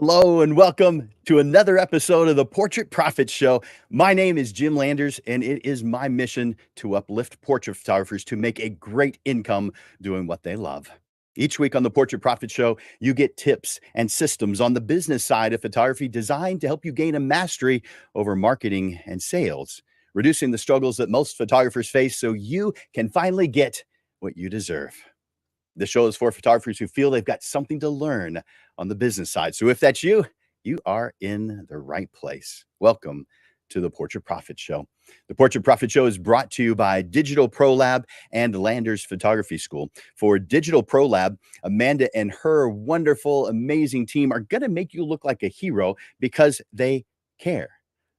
Hello and welcome to another episode of the Portrait Profit Show. My name is Jim Landers, and it is my mission to uplift portrait photographers to make a great income doing what they love. Each week on the Portrait Profit Show, you get tips and systems on the business side of photography designed to help you gain a mastery over marketing and sales, reducing the struggles that most photographers face so you can finally get what you deserve. The show is for photographers who feel they've got something to learn on the business side. So if that's you, you are in the right place. Welcome to the Portrait Profit Show. The Portrait Profit Show is brought to you by Digital Pro Lab and Landers Photography School. For Digital Pro Lab, Amanda and her wonderful, amazing team are going to make you look like a hero because they care.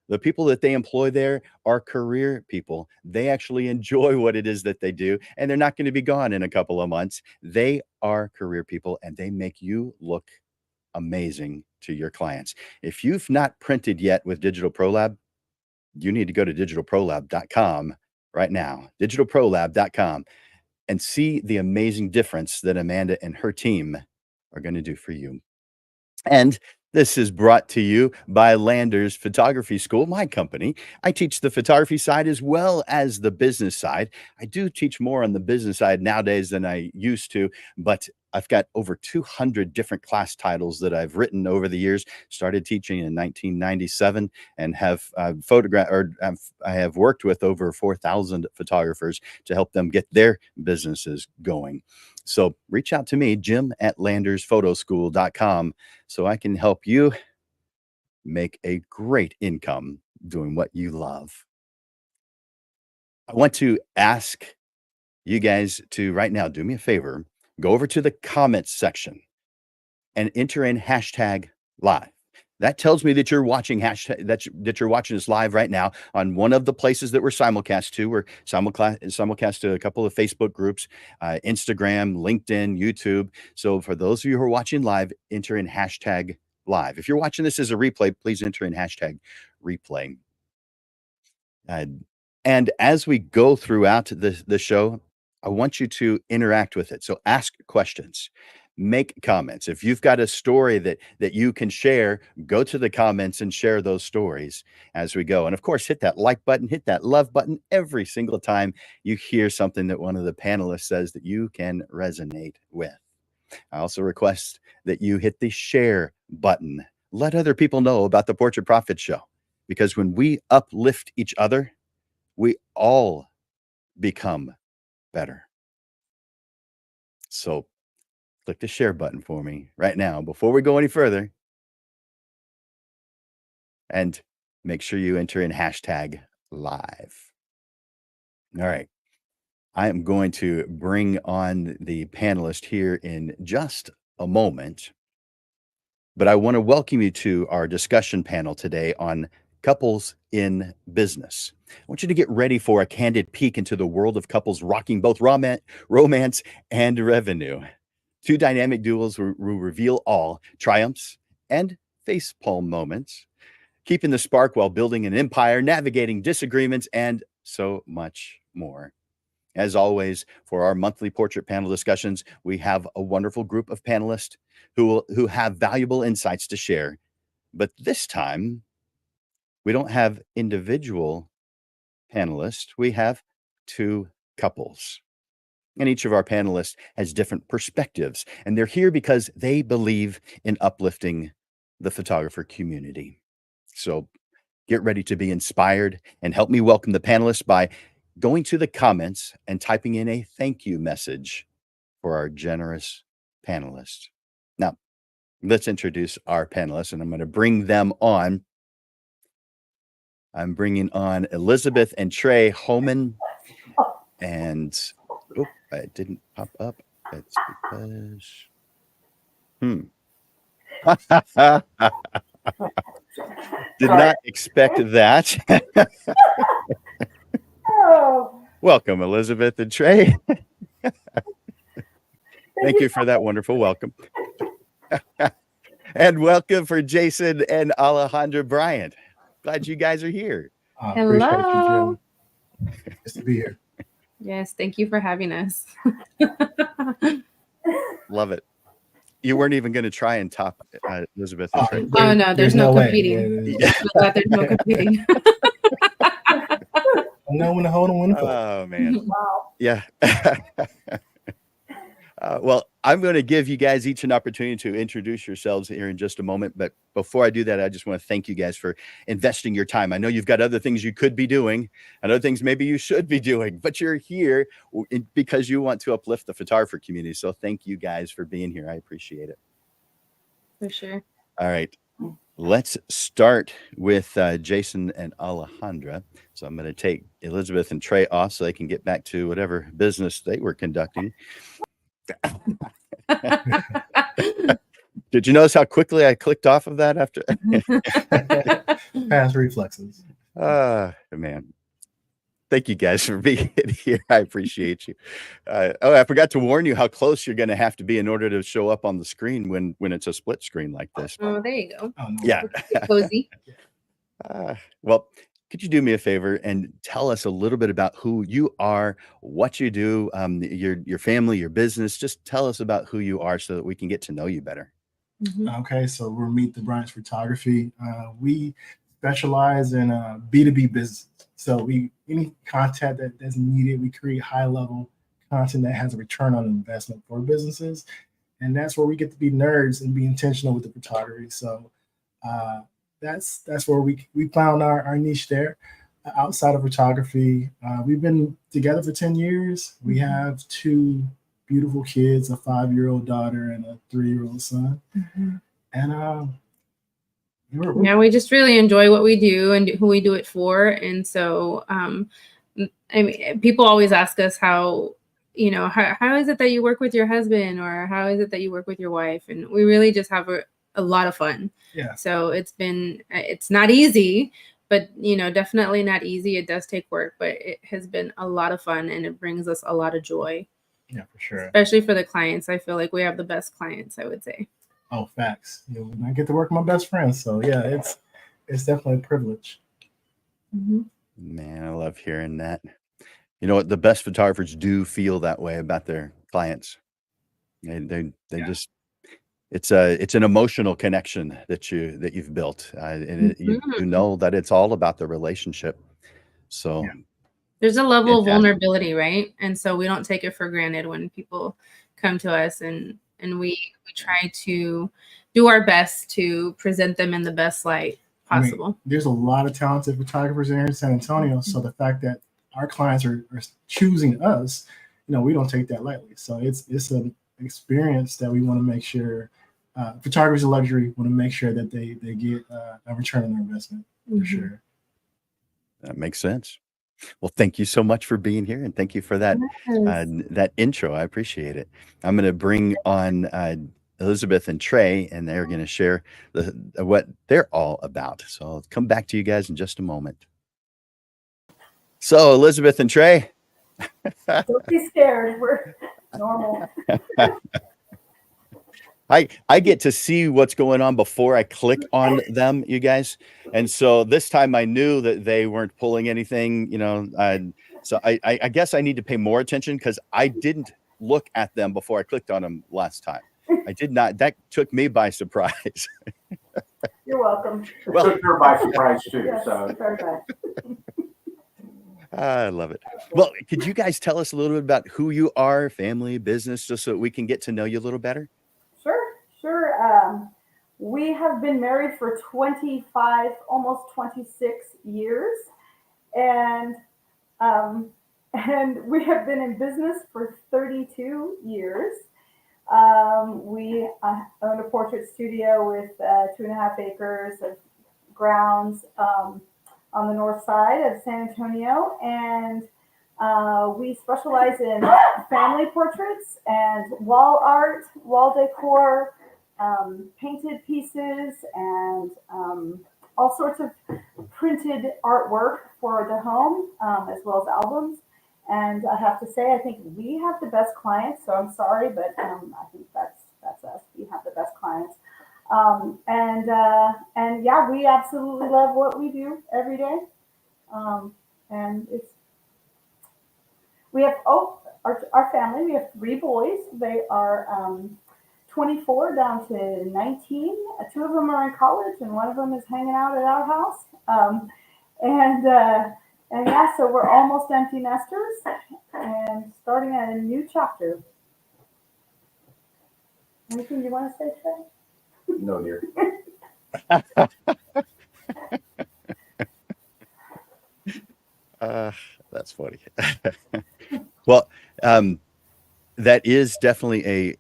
The people that they employ there are career people. They actually enjoy what it is that they do, and they're not going to be gone in a couple of months. They are career people, and they make you look amazing to your clients. If you've not printed yet with Digital Pro Lab, you need to go to digitalprolab.com right now, digitalprolab.com, and see the amazing difference that Amanda and her team are going to do for you. And this is brought to you by Landers Photography School, my company. I teach the photography side as well as the business side. I do teach more on the business side nowadays than I used to, but I've got over 200 different class titles that I've written over the years. Started teaching in 1997 and have I have worked with over 4,000 photographers to help them get their businesses going. So reach out to me, jim@landersphotoschool.com, so I can help you make a great income doing what you love. I want to ask you guys to right now do me a favor, go over to the comments section and enter in hashtag live. That tells me that you're watching that you're watching us live right now on one of the places that we're simulcast to. We're simulcast to a couple of Facebook groups, Instagram, LinkedIn, YouTube. So for those of you who are watching live, enter in hashtag live. If you're watching this as a replay, please enter in hashtag replay. And as we go throughout the show, I want you to interact with it. So ask questions, make comments. If you've got a story that you can share, go to the comments and share those stories as we go. And of course, hit that like button, hit that love button every single time you hear something that one of the panelists says that you can resonate with. I also request that you hit the share button. Let other people know about the Portrait Profit Show, because when we uplift each other, we all become better. So click the share button for me right now before we go any further. And make sure you enter in hashtag live. All right. I am going to bring on the panelist here in just a moment. But I want to welcome you to our discussion panel today on couples in business. I want you to get ready for a candid peek into the world of couples rocking both romance and revenue. Two dynamic duos will reveal all triumphs and facepalm moments, keeping the spark while building an empire, navigating disagreements, and so much more. As always, for our monthly portrait panel discussions, we have a wonderful group of panelists who have valuable insights to share. But this time, we don't have individual panelists. We have two couples. And each of our panelists has different perspectives. And they're here because they believe in uplifting the photographer community. So get ready to be inspired and help me welcome the panelists by going to the comments and typing in a thank you message for our generous panelists. Now, let's introduce our panelists, and I'm going to bring them on. I'm bringing on Elizabeth and Trey Homan. And, oh, it didn't pop up. That's because, did not expect that. Welcome, Elizabeth and Trey. Thank you for that wonderful welcome. And welcome for Jason and Alejandra Bryant. Glad you guys are here. Hello. Nice to be here. Yes, thank you for having us. Love it. you weren't even going to try and top Elizabeth and Trey. Oh no, there's no way. competing. Yeah. There's no competing. I know when to hold and when to fold. Oh man. Wow. Yeah. Well, I'm going to give you guys each an opportunity to introduce yourselves here in just a moment. But before I do that, I just want to thank you guys for investing your time. I know you've got other things you could be doing and other things maybe you should be doing, but you're here because you want to uplift the photographer community. So thank you guys for being here. I appreciate it. For sure. All right. Let's start with Jason and Alejandra. So I'm going to take Elizabeth and Trey off so they can get back to whatever business they were conducting. Did you notice how quickly I clicked off of that after? Past reflexes. Man. Thank you guys for being here. I appreciate you. I forgot to warn you how close you're going to have to be in order to show up on the screen when it's a split screen like this. Oh, there you go. Oh, no. Yeah. Cozy. Well, could you do me a favor and tell us a little bit about who you are, what you do, your family, your business? Just tell us about who you are so that we can get to know you better. Mhm. Okay, so we're Meet the Bryants Photography. We specialize in B2B business. So any content that's needed, we create high level content that has a return on investment for businesses. And that's where we get to be nerds and be intentional with the photography. So that's where we found our niche there. Outside of photography, we've been together for 10 years. We have 2 beautiful kids, a 5-year-old daughter and a 3-year-old son. Mhm. And Yeah, we just really enjoy what we do and who we do it for. And so, I mean, people always ask us how is it that you work with your husband, or how is it that you work with your wife? And we really just have a lot of fun. Yeah. So it's not easy, but definitely not easy. It does take work, but it has been a lot of fun and it brings us a lot of joy. Yeah, for sure. Especially for the clients. I feel like we have the best clients, I would say. Oh, facts. I get to work with my best friends. So yeah, it's definitely a privilege. Mm-hmm. Man, I love hearing that. You know what? The best photographers do feel that way about their clients. They just it's an emotional connection that you've built, and you know that it's all about the relationship. So Yeah. There's a level of fantastic. vulnerability, right? And so we don't take it for granted when people come to us, and we try to do our best to present them in the best light possible. There's a lot of talented photographers in here in San Antonio. So the fact that our clients are choosing us, we don't take that lightly. So it's an experience that we want to make sure photography is a luxury. Want to make sure that they get a return on their investment for sure. That makes sense. Well, thank you so much for being here, and thank you for that that intro. I appreciate it. I'm going to bring on Elizabeth and Trey, and they're going to share what they're all about. So I'll come back to you guys in just a moment. So Elizabeth and Trey. Don't be scared. We're normal. I get to see what's going on before I click on them, you guys. And so this time I knew that they weren't pulling anything, so I guess I need to pay more attention because I didn't look at them before I clicked on them last time. I did not. That took me by surprise. You're welcome. It took her by surprise too. Yes, So very bad. I love it. Well, could you guys tell us a little bit about who you are, family, business, just so that we can get to know you a little better? Sure. We have been married for 25, almost 26 years, and we have been in business for 32 years. We own a portrait studio with 2.5 acres of grounds on the north side of San Antonio, and we specialize in family portraits and wall art, wall decor, painted pieces, and all sorts of printed artwork for the home, as well as albums. And I have to say, I think we have the best clients. So I'm sorry, but I think that's us. We have the best clients. And yeah, we absolutely love what we do every day. And we have our family. We have 3 boys. They are 24 down to 19. Two of them are in college, and one of them is hanging out at our house. And yeah, so we're almost empty nesters and starting a new chapter. Anything you want to say, Trey? No, dear. That's funny. Well, that is definitely a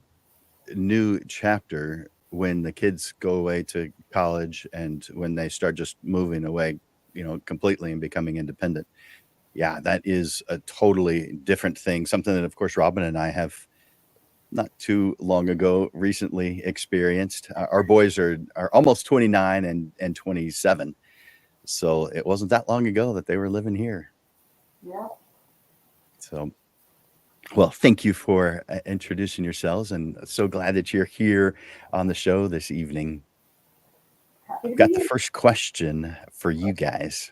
new chapter when the kids go away to college and when they start just moving away, completely and becoming independent. Yeah, that is a totally different thing. Something that, of course, Robin and I have not too long ago recently experienced. Our boys are almost 29 and 27. So it wasn't that long ago that they were living here. Yeah. So, well, thank you for introducing yourselves, and so glad that you're here on the show this evening. Happy to Got be the here. first question for you guys.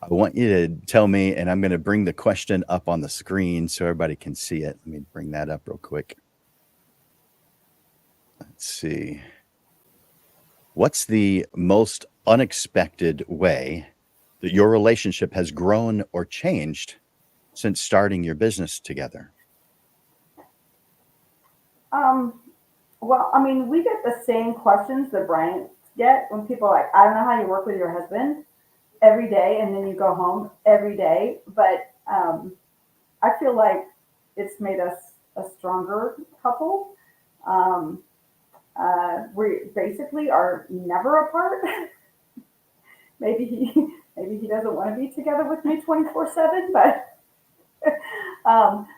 I want you to tell me, and I'm going to bring the question up on the screen so everybody can see it. Let me bring that up real quick. Let's see. What's the most unexpected way that your relationship has grown or changed since starting your business together? Well, I mean, we get the same questions that Brian get when people are like, I don't know how you work with your husband every day and then you go home every day. But I feel like it's made us a stronger couple. We basically are never apart. Maybe he doesn't want to be together with me 24/7, but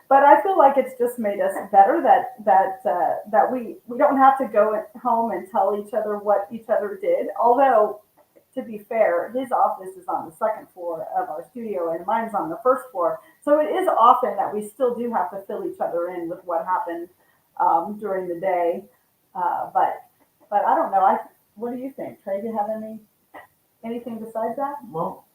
I feel like it's just made us better that we don't have to go home and tell each other what each other did. Although, to be fair, his office is on the second floor of our studio and mine's on the first floor. So it is often that we still do have to fill each other in with what happened during the day. But I don't know. What do you think, Trey? Do you have anything besides that? Well,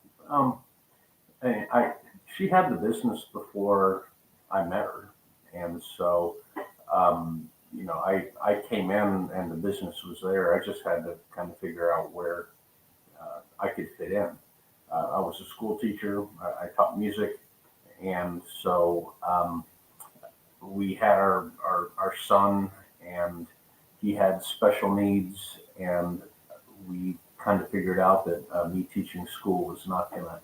she had the business before I met her, and so I came in and the business was there. I just had to kind of figure out where I could fit in. I was a school teacher. I taught music, and so we had our son, and he had special needs, and we kind of figured out that me teaching school was not going to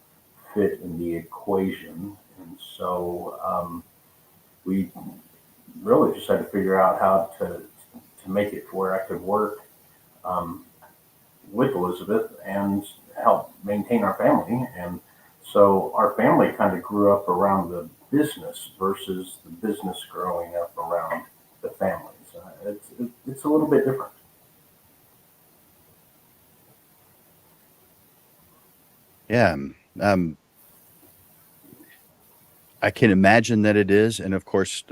fit in the equation. And so we really just had to figure out how to make it to where I could work with Elizabeth and help maintain our family. And so our family kind of grew up around the business versus the business growing up around the families. It's a little bit different. Yeah. I can imagine that it is. And of course,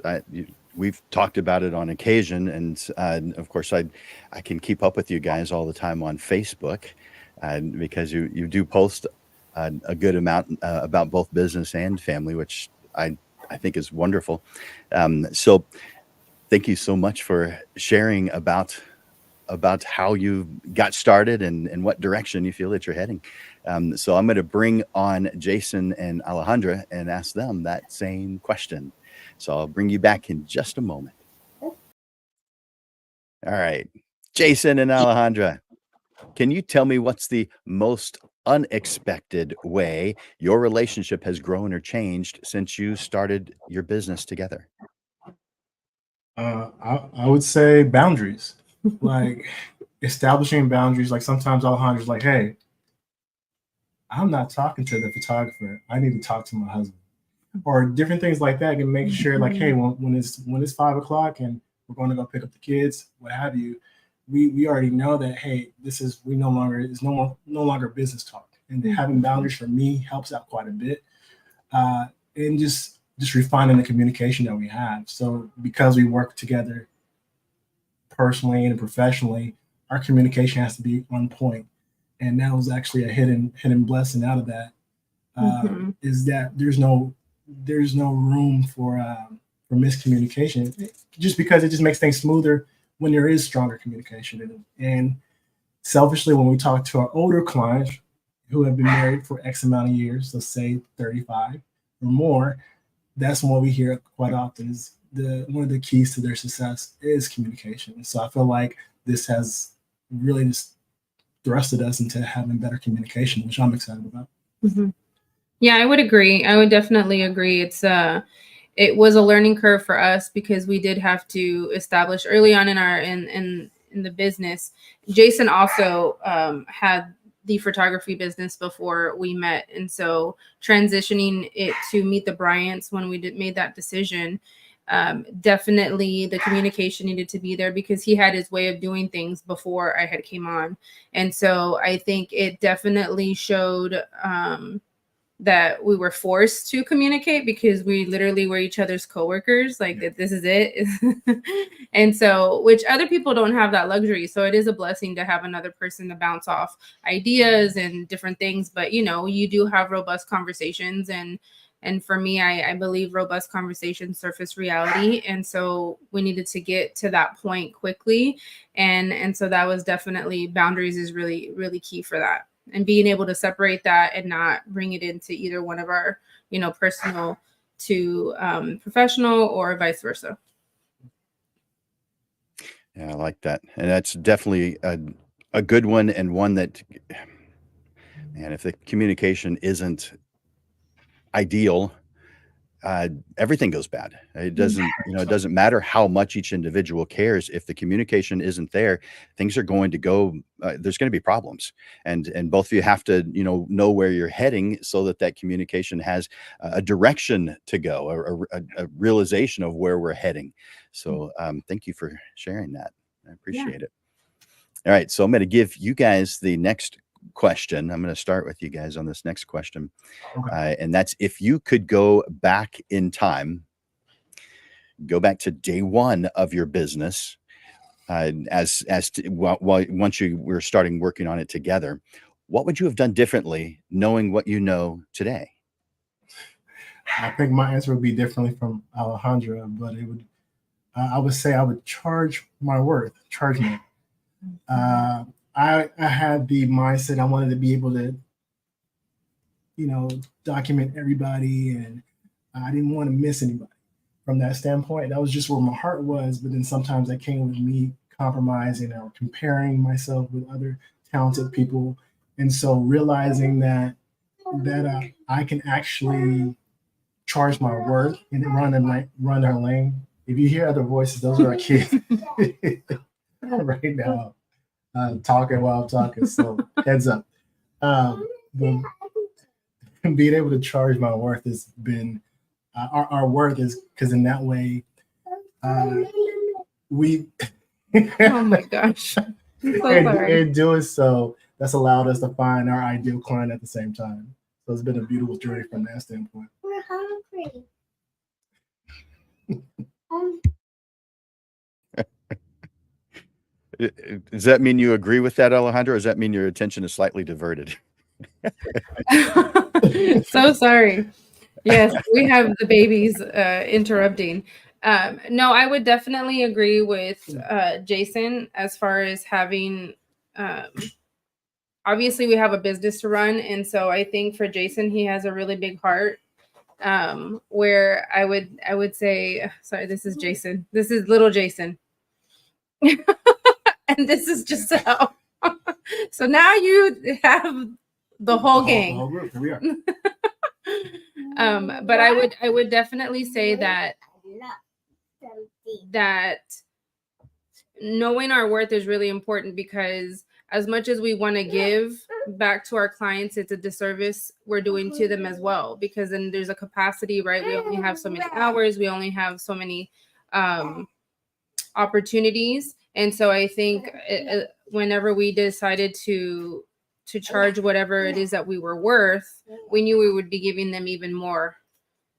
we've talked about it on occasion. And of course, I can keep up with you guys all the time on Facebook because you do post a good amount about both business and family, which I think is wonderful. So thank you so much for sharing about how you got started and what direction you feel that you're heading. So I'm going to bring on Jason and Alejandra and ask them that same question. So I'll bring you back in just a moment. All right, Jason and Alejandra, can you tell me what's the most unexpected way your relationship has grown or changed since you started your business together? I would say boundaries, like establishing boundaries. Like sometimes Alejandra's like, hey, I'm not talking to the photographer. I need to talk to my husband, or different things like that, and make sure like, hey, when it's 5 o'clock and we're going to go pick up the kids, what have you, we already know that, hey, it's no longer business talk, and having boundaries for me helps out quite a bit, and just refining the communication that we have. So because we work together personally and professionally, our communication has to be on point. And that was actually a hidden blessing out of that. Is that there's no room for miscommunication, just because it just makes things smoother when there is stronger communication. And selfishly, when we talk to our older clients who have been married for X amount of years, let's say 35 or more, that's what we hear quite often is one of the keys to their success is communication. And so I feel like this has really just thrusted us into having better communication, which I'm excited about. Mm-hmm. Yeah, I would agree. I would definitely agree. It was a learning curve for us because we did have to establish early on in the business. Jason also had the photography business before we met, and so transitioning it to Meet the Bryants when we made that decision, definitely the communication needed to be there because he had his way of doing things before I had came on, and so I think it definitely showed that we were forced to communicate because we literally were each other's coworkers. Like this is it. And so, which other people don't have that luxury. So it is a blessing to have another person to bounce off ideas and different things. But, you know, you do have robust conversations. And for me, I believe robust conversations surface reality. And so we needed to get to that point quickly. And so that was definitely, boundaries is really, really key for that. And being able to separate that and not bring it into either one of our, you know, personal to professional or vice versa. Yeah, I like that. And that's definitely a good one, and one that, man, if the communication isn't ideal, everything goes bad. It doesn't, you know, it doesn't matter how much each individual cares. If the communication isn't there, things are going to go, there's going to be problems. And both of you have to, you know where you're heading so that communication has a direction to go, or a realization of where we're heading. So thank you for sharing that. I appreciate it. All right. So I'm going to give you guys the next question. I'm going to start with you guys on this next question. Okay. And that's, if you could go back in time, go back to day one of your business, once you were starting working on it together, what would you have done differently knowing what you know today? I think my answer would be differently from Alejandra, but it would, I would say I would charge my worth, charge me. I had the mindset I wanted to be able to, you know, document everybody, and I didn't want to miss anybody. From that standpoint, that was just where my heart was. But then sometimes that came with me compromising or comparing myself with other talented people, and so realizing that I can actually charge my worth and run our lane. If you hear other voices, those are our kids right now. Talking while I'm talking, so heads up. But being able to charge my worth has been our worth is because in that way we Oh my gosh. I'm so sorry. in doing so, that's allowed us to find our ideal client at the same time. So it's been a beautiful journey from that standpoint. We're hungry. Does that mean you agree with that, Alejandro, or does that mean your attention is slightly diverted? So sorry. Yes, we have the babies interrupting. No, I would definitely agree with Jason as far as having, obviously we have a business to run. And so I think for Jason, he has a really big heart, where I would say, sorry, this is Jason. This is little Jason. And this is Giselle. So now you have the whole gang. The whole group. Here we are. But I would definitely say that knowing our worth is really important, because as much as we want to give back to our clients, it's a disservice we're doing to them as well, because then there's a capacity, right? We only have so many hours, we only have so many opportunities. And so I think whenever we decided to charge whatever it is that we were worth, we knew we would be giving them even more,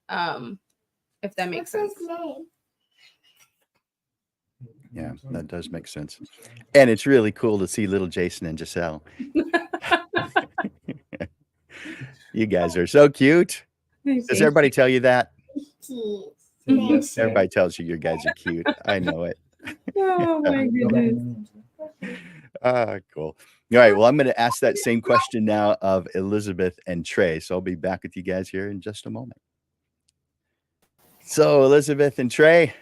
if that makes sense. Yeah, that does make sense. And it's really cool to see little Jason and Giselle. You guys are so cute. Does everybody tell you that? Yes, Everybody tells you guys are cute. I know it. Oh my Go back goodness. in the names. Cool. All right. Well, I'm going to ask that same question now of Elizabeth and Trey. So I'll be back with you guys here in just a moment. So, Elizabeth and Trey,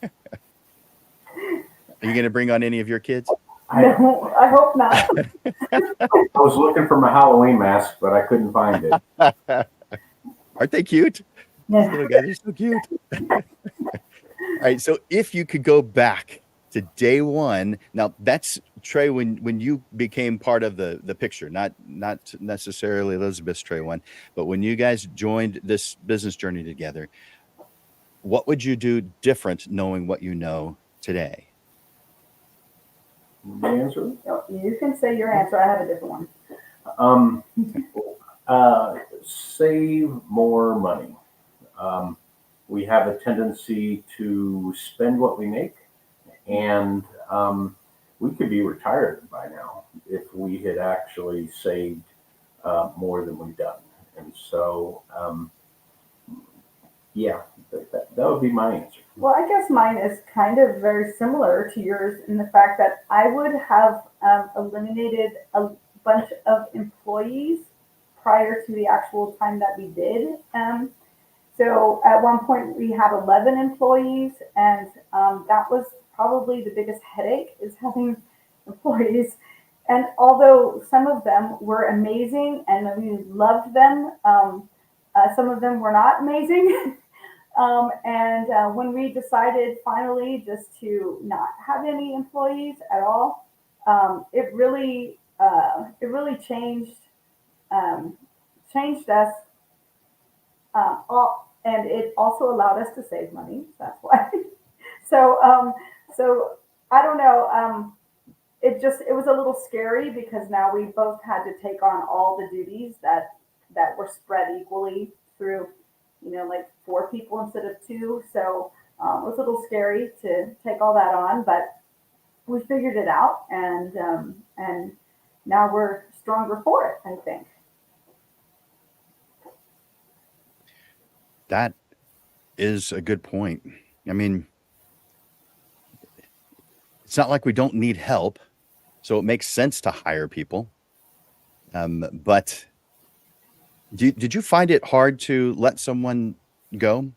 are you going to bring on any of your kids? No, I hope not. I was looking for my Halloween mask, but I couldn't find it. Aren't they cute? These little guys are so cute. All right. So if you could go back to day one, now that's Trey, when you became part of the picture, not necessarily Elizabeth's Trey one, but when you guys joined this business journey together, what would you do different knowing what you know today? The answer? You can say your answer. I have a different one. Save more money. We have a tendency to spend what we make, and we could be retired by now if we had actually saved more than we've done. And so, yeah, that would be my answer. Well, I guess mine is kind of very similar to yours in the fact that I would have eliminated a bunch of employees prior to the actual time that we did. So at one point we had 11 employees, and that was probably the biggest headache, is having employees. And although some of them were amazing and we loved them, some of them were not amazing. When we decided finally just to not have any employees at all, it really changed us all, and it also allowed us to save money. That's why. So I don't know. It was a little scary because now we both had to take on all the duties that were spread equally through, like 4 people instead of 2. So it was a little scary to take all that on, but we figured it out, and now we're stronger for it, I think. That is a good point. I mean, it's not like we don't need help, so it makes sense to hire people. But did you find it hard to let someone go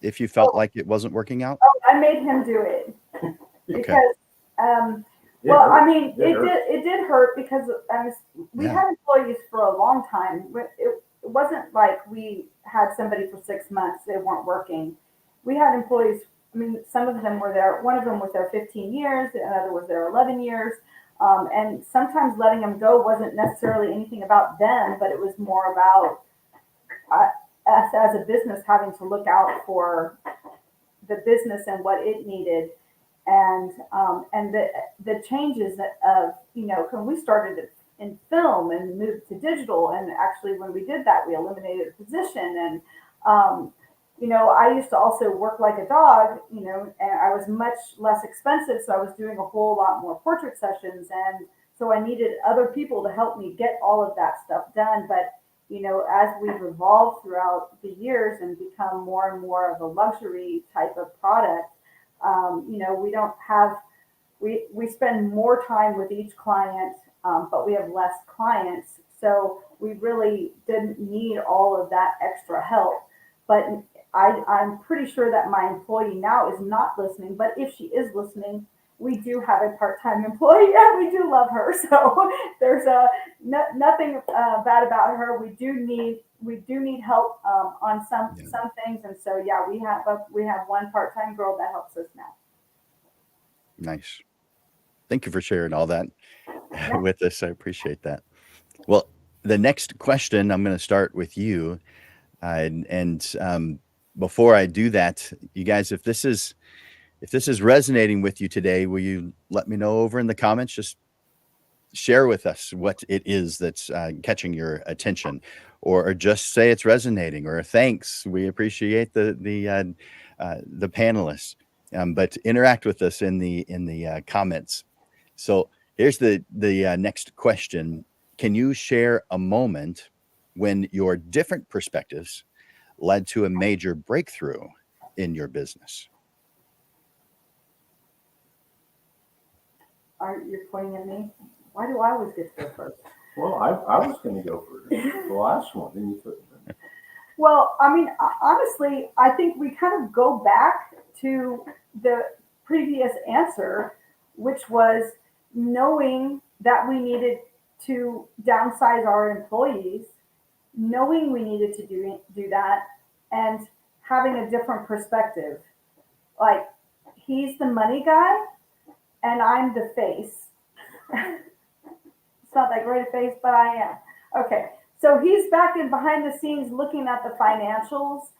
if you felt like it wasn't working out? Oh, I made him do it because, well, I mean, it did hurt because we had employees for a long time. It wasn't like we had somebody for 6 months, they weren't working. We had employees, I mean, some of them were there, one of them was there 15 years, another was there 11 years. And sometimes letting them go wasn't necessarily anything about them, but it was more about us as a business having to look out for the business and what it needed. And the changes of, when we started it in film and moved to digital, and actually when we did that, we eliminated a position. And I used to also work like a dog, and I was much less expensive, so I was doing a whole lot more portrait sessions, and so I needed other people to help me get all of that stuff done. But as we've evolved throughout the years and become more and more of a luxury type of product, we don't have, we spend more time with each client, but we have less clients. So we really didn't need all of that extra help. But I'm pretty sure that my employee now is not listening, but if she is listening, we do have a part-time employee and we do love her. So there's nothing bad about her. We do need help on some things. And so, yeah, we have one part-time girl that helps us now. Nice. Thank you for sharing all that with us. I appreciate that. Well, the next question, I'm going to start with you. And before I do that, you guys, if this is resonating with you today, will you let me know over in the comments? Just share with us what it is that's catching your attention, or just say it's resonating, or thanks. We appreciate the panelists, but interact with us in the comments. So here's the next question. Can you share a moment when your different perspectives led to a major breakthrough in your business? You're pointing at me? Why do I always get to go first? Well, I was going to go for the last one, then you took it. Well, I mean, honestly, I think we kind of go back to the previous answer, which was knowing that we needed to downsize our employees, knowing we needed to do that, and having a different perspective. Like, he's the money guy, and I'm the face. It's not that great a face, but I am. Okay. So he's back in behind the scenes looking at the financials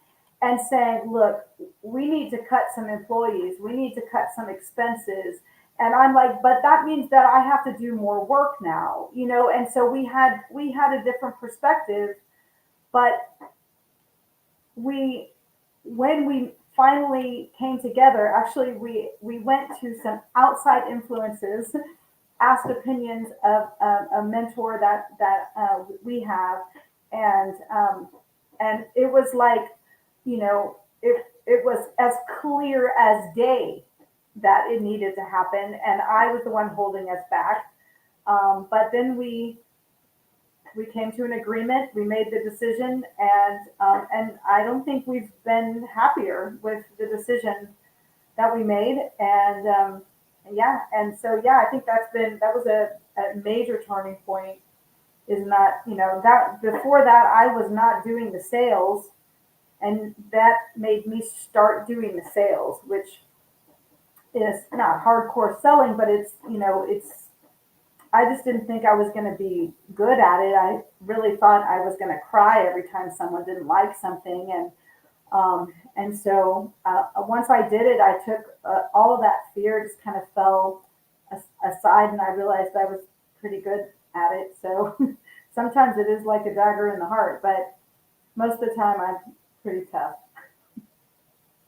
and saying, look, we need to cut some employees. We need to cut some expenses. And I'm like, but that means that I have to do more work now, you know? And so we had a different perspective, but when we finally came together, actually we went to some outside influences, asked opinions of a mentor that we have, and it was like, you know, it was as clear as day that it needed to happen, and I was the one holding us back. But then we came to an agreement. We made the decision, and I don't think we've been happier with the decision that we made, and so I think that was a major turning point. Is not, you know, that before that I was not doing the sales, and that made me start doing the sales, which is not hardcore selling, but it's, you know, I just didn't think I was going to be good at it. I really thought I was going to cry every time someone didn't like something, and so once I did it, I took all of that fear just kind of fell aside, and I realized I was pretty good at it. So sometimes it is like a dagger in the heart, but most of the time I'm pretty tough.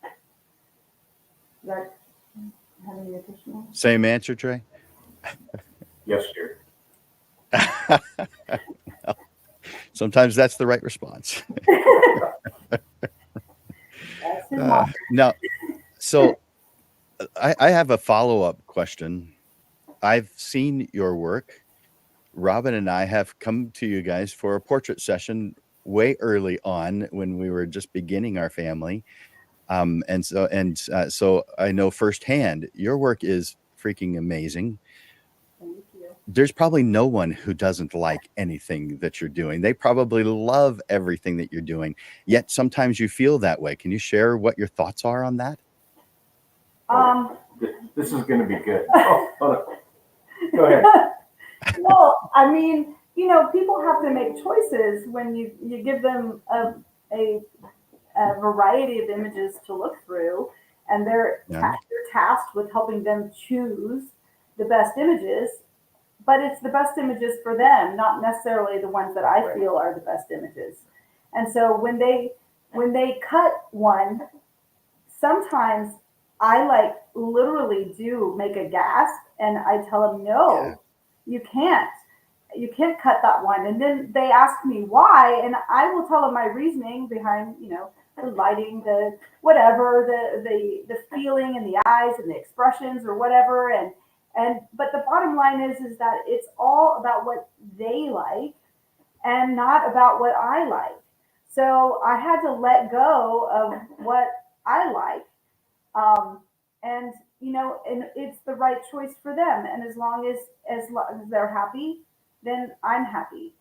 Does that have any additional? Same answer, Trey? Yes, dear. Well, sometimes that's the right response. Now, so I have a follow-up question. I've seen your work. Robin and I have come to you guys for a portrait session way early on when we were just beginning our family. So I know firsthand your work is freaking amazing. Thank you. There's probably no one who doesn't like anything that you're doing. They probably love everything that you're doing. Yet sometimes you feel that way. Can you share what your thoughts are on that? This is going to be good. Oh, hold on. Go ahead. Well, I mean, you know, people have to make choices when you give them a variety of images to look through, and they're tasked with helping them choose the best images. But it's the best images for them, not necessarily the ones that I feel are the best images. And so when they cut one, sometimes I like literally do make a gasp, and I tell them, no, you can't cut that one. And then they ask me why, and I will tell them my reasoning behind, you know, the lighting, the whatever, the feeling in the eyes and the expressions or whatever. But the bottom line is that it's all about what they like and not about what I like. So I had to let go of what I like. And you know, and it's the right choice for them. And as long as they're happy, then I'm happy.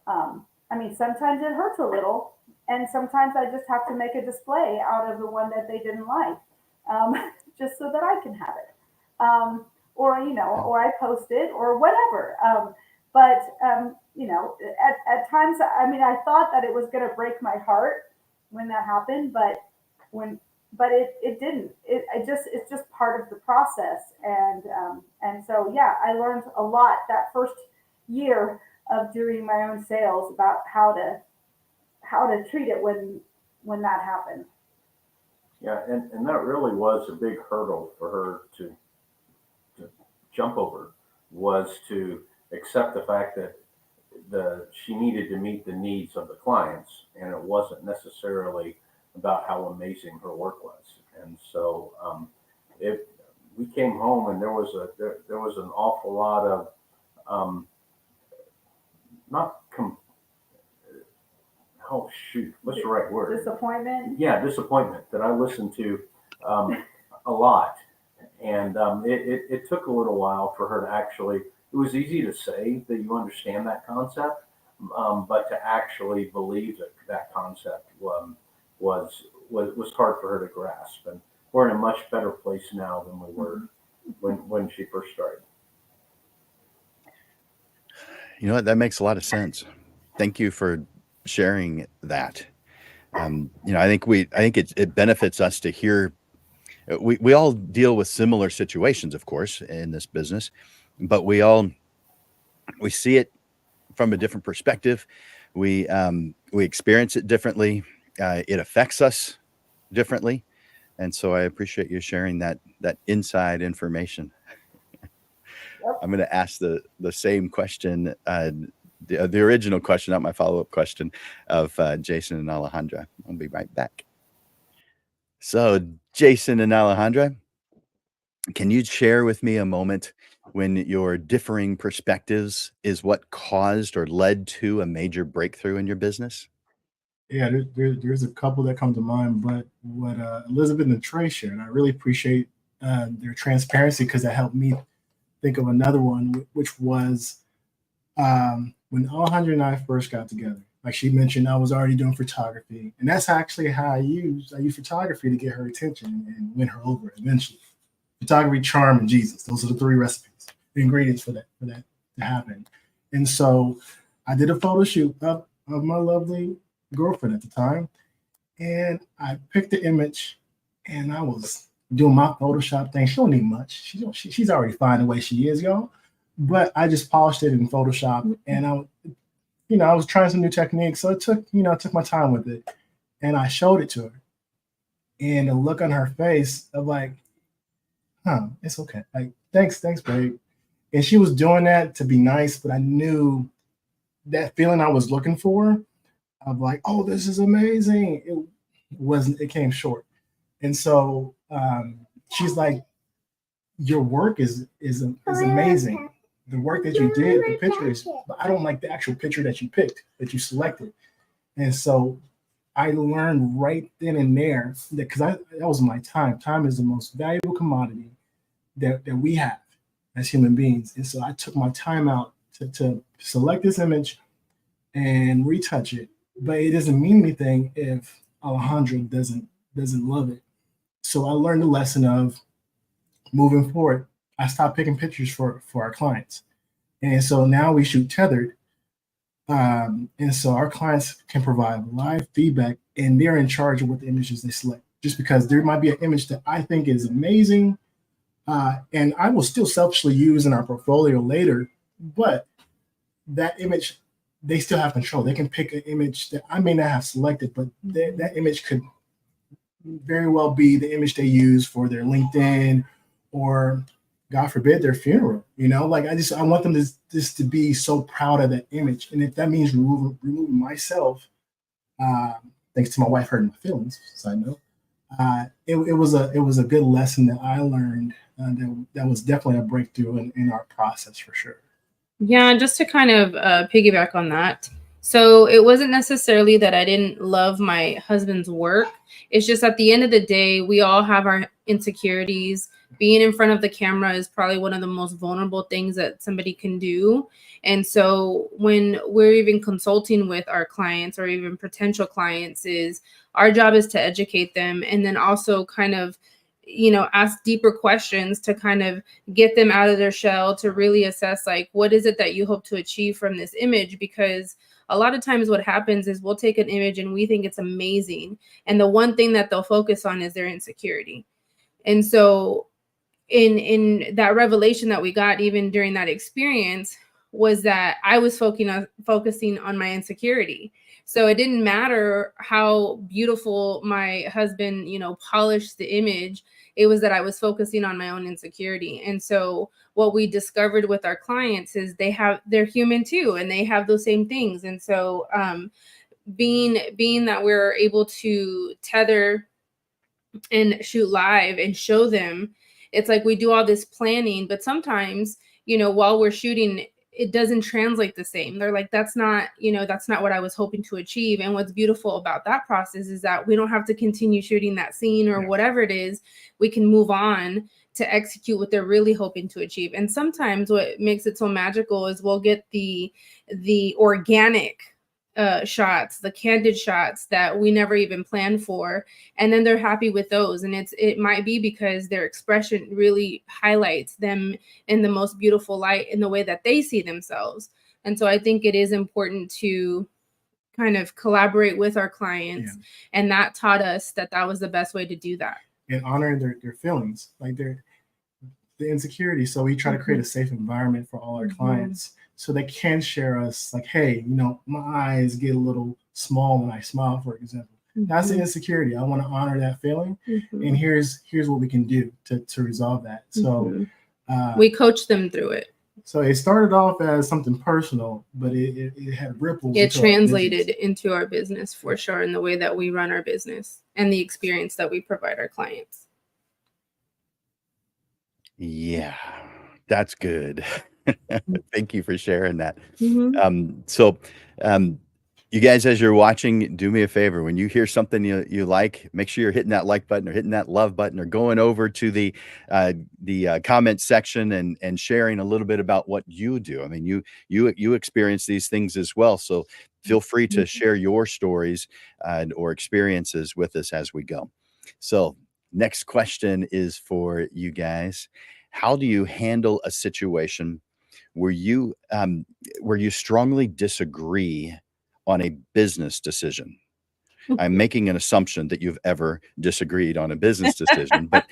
I mean, sometimes it hurts a little, and sometimes I just have to make a display out of the one that they didn't like, just so that I can have it. Or, you know, or I post it or whatever. You know, at times, I mean, I thought that it was going to break my heart when that happened, but it didn't. It's just part of the process. And so, yeah, I learned a lot that first year of doing my own sales about how to treat it when that happened. Yeah, and that really was a big hurdle for her to jump over, was to accept the fact that she needed to meet the needs of the clients, and it wasn't necessarily about how amazing her work was. And so we came home and there was an awful lot of not com- oh shoot, what's the right word? Disappointment. Yeah, disappointment that I listened to a lot, and it took a little while for her to actually. It was easy to say that you understand that concept, but to actually believe that concept was hard for her to grasp. And we're in a much better place now than we were when she first started. You know what? That makes a lot of sense. Thank you for sharing that. You know, I think it benefits us to hear. We all deal with similar situations, of course, in this business, but we see it from a different perspective. We experience it differently. It affects us differently, and so I appreciate you sharing that inside information. Yep. I'm going to ask the same question, the original question, not my follow-up question, of Jason and Alejandra. I'll be right back. So, Jason and Alejandra, can you share with me a moment when your differing perspectives is what caused or led to a major breakthrough in your business? Yeah, there's a couple that come to mind, but what Elizabeth and Trey shared, I really appreciate their transparency, because that helped me think of another one, which was when Alejandra and I first got together. Like she mentioned, I was already doing photography, and that's actually how I use photography to get her attention and win her over eventually. Photography, charm, and Jesus. Those are the three recipes, the ingredients for that to happen. And so I did a photo shoot of my lovely girlfriend at the time, and I picked the image, and I was doing my Photoshop thing. She don't need much. She's already fine the way she is, y'all. But I just polished it in Photoshop, and I was trying some new techniques. So it took my time with it, and I showed it to her, and the look on her face of like, it's okay. Like, thanks, babe. And she was doing that to be nice, but I knew that feeling I was looking for of like, oh, this is amazing. It came short. And so she's like, your work is amazing. The work that you did, the picture is, but I don't like the actual picture that you picked, that you selected. And so I learned right then and there that, because that was my time. Time is the most valuable commodity that we have as human beings. And so I took my time out to select this image and retouch it. But it doesn't mean anything if Alejandra doesn't love it. So I learned the lesson of moving forward. I stopped picking pictures for our clients. And so now we shoot tethered. And so our clients can provide live feedback, and they're in charge of what the images they select. Just because there might be an image that I think is amazing, and I will still selfishly use in our portfolio later, but that image, they still have control. They can pick an image that I may not have selected, but that image could very well be the image they use for their LinkedIn, or God forbid, their funeral. Like I want them to be so proud of that image. And if that means removing myself, thanks to my wife hurting my feelings, side note, it was a good lesson that I learned. That was definitely a breakthrough in our process for sure. Yeah, just to kind of piggyback on that. So it wasn't necessarily that I didn't love my husband's work. It's just at the end of the day, we all have our insecurities. Being in front of the camera is probably one of the most vulnerable things that somebody can do. And so when we're even consulting with our clients or even potential clients, our job is to educate them, and then also kind of, ask deeper questions to kind of get them out of their shell, to really assess, like, what is it that you hope to achieve from this image? Because a lot of times what happens is we'll take an image and we think it's amazing, and the one thing that they'll focus on is their insecurity. And so in that revelation that we got even during that experience was that I was focusing on my insecurity. So it didn't matter how beautiful my husband, polished the image. It was that I was focusing on my own insecurity. And so what we discovered with our clients is they're human too, and they have those same things. And so being that we're able to tether and shoot live and show them it's like we do all this planning, but sometimes, you know, while we're shooting, it doesn't translate the same. They're like, that's not, you know, that's not what I was hoping to achieve. And what's beautiful about that process is that we don't have to continue shooting that scene or whatever it is. We can move on to execute what they're really hoping to achieve. And sometimes what makes it so magical is we'll get the organic shots, the candid shots that we never even planned for, and then they're happy with those. And it might be because their expression really highlights them in the most beautiful light in the way that they see themselves. And so I think it is important to kind of collaborate with our clients, and that taught us that was the best way to do that. And honoring their feelings, like the insecurity. So we try to create a safe environment for all our clients, so they can share us, like, hey, you know, my eyes get a little small when I smile, for example. That's the insecurity. I want to honor that feeling, and here's what we can do to resolve that. So we coach them through it. So it started off as something personal, but it had ripples. It translated into our business for sure, in the way that we run our business and the experience that we provide our clients. Yeah, that's good. Thank you for sharing that. You guys, as you're watching, do me a favor. When you hear something you like, make sure you're hitting that like button or hitting that love button or going over to the comment section and sharing a little bit about what you do. I mean, you experience these things as well. So feel free to share your stories or experiences with us as we go. So next question is for you guys. How do you handle a situation where you strongly disagree on a business decision? I'm making an assumption that you've ever disagreed on a business decision, but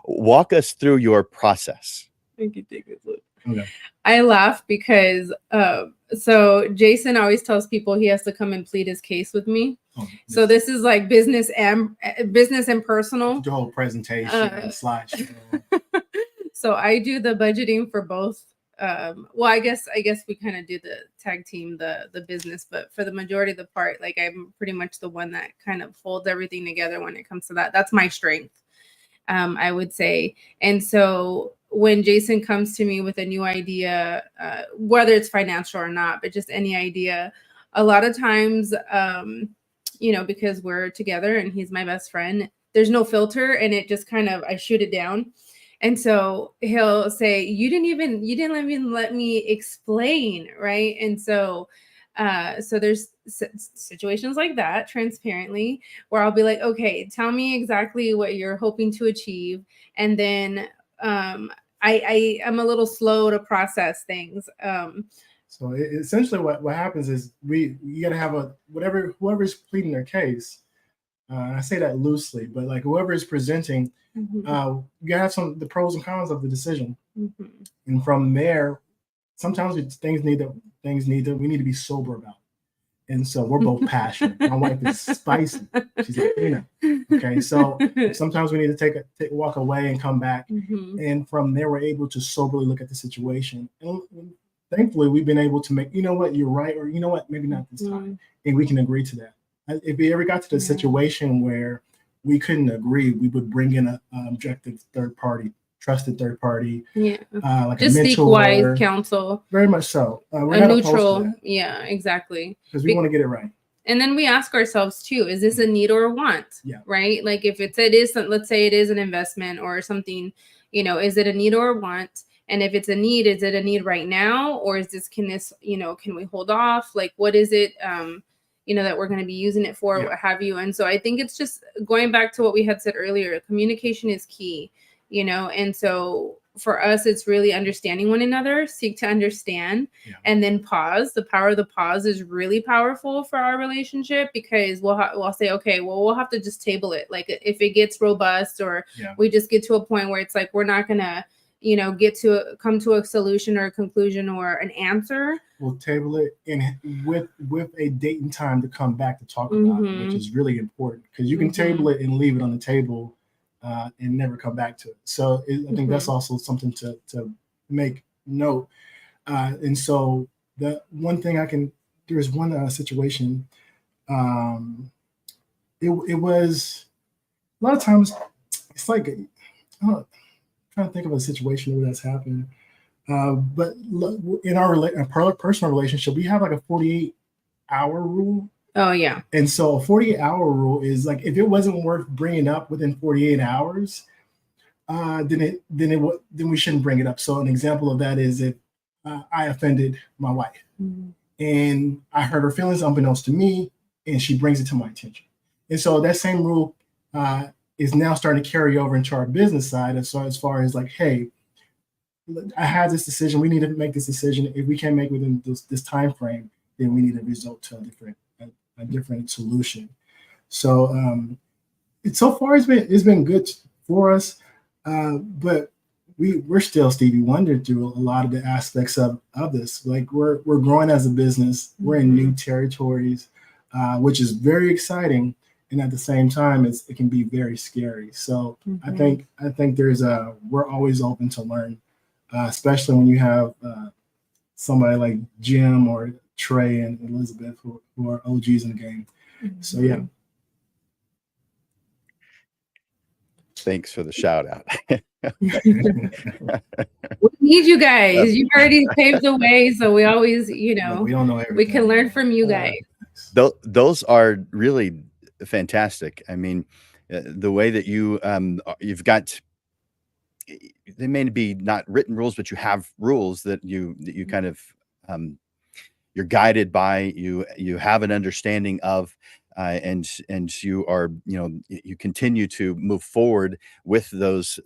walk us through your process. I can take this look. Okay. I laugh because so Jason always tells people he has to come and plead his case with me. So this is like business and personal. The whole presentation and slideshow. So I do the budgeting for both. Well, I guess we kind of do the tag team, the business, but for the majority of the part, like, I'm pretty much the one that kind of holds everything together when it comes to that. That's my strength, I would say. And so when Jason comes to me with a new idea, whether it's financial or not, but just any idea, a lot of times, you know, because we're together and he's my best friend, there's no filter, and it just kind of, I shoot it down. And so he'll say, you didn't even let me explain, right? And so there's situations like that, transparently, where I'll be like, okay, tell me exactly what you're hoping to achieve. And then I'm a little slow to process things. So essentially what happens is you got to have whoever's pleading their case. I say that loosely, but like whoever is presenting, you gotta have the pros and cons of the decision, and from there, sometimes we need to be sober about it. And so we're both passionate. My wife is spicy. She's like, you know, okay. So sometimes we need to walk away and come back, and from there we're able to soberly look at the situation. And thankfully, we've been able to make, you know what, you're right, or you know what, maybe not this time, and we can agree to that. If we ever got to the situation where we couldn't agree, we would bring in an objective trusted third party, like just a mentor, seek wise counsel. Very much so. We're a neutral, yeah, exactly. Because we want to get it right. And then we ask ourselves too: is this a need or a want? Yeah. Right. Like if it is, let's say it is an investment or something, you know, is it a need or a want? And if it's a need, is it a need right now, or can we hold off? Like, what is it? You know, that we're going to be using it for, what have you. And so I think it's just going back to what we had said earlier, communication is key, you know? And so for us, it's really understanding one another, seek to understand, and then pause. The power of the pause is really powerful for our relationship, because we'll say, okay, well, we'll have to just table it. Like if it gets robust, or we just get to a point where it's like, we're not going to, you know, come to a solution or a conclusion or an answer. We'll table it with a date and time to come back to talk about it, which is really important, because you can table it and leave it on the table and never come back to it. So I think that's also something to make note. And so the one thing there's one situation. It was a lot of times, it's like, trying to think of a situation where that's happened. But in our personal relationship, we have like a 48-hour rule. Oh yeah. And so a 48-hour rule is like, if it wasn't worth bringing up within 48 hours, then we shouldn't bring it up. So an example of that is if I offended my wife and I hurt her feelings unbeknownst to me, and she brings it to my attention. And so that same rule is now starting to carry over into our business side. And so as far as like, hey, I had this decision. We need to make this decision. If we can't make within this time frame, then we need to resort to a different solution. So so far it's been good for us, but we're still Stevie Wonder through a lot of the aspects of this. Like we're growing as a business. We're in new territories, which is very exciting, and at the same time, it can be very scary. So I think we're always open to learn, especially when you have somebody like Jim or Trey and Elizabeth who are OGs in the game. So yeah. Thanks for the shout out. We need you guys. You've already paved the way, so we always, We don't know everything. we can learn from you guys. Those are really fantastic. I mean, the way that you've got, they may be not written rules, but you have rules that you kind of you're guided by. You have an understanding of. And you are, you continue to move forward with those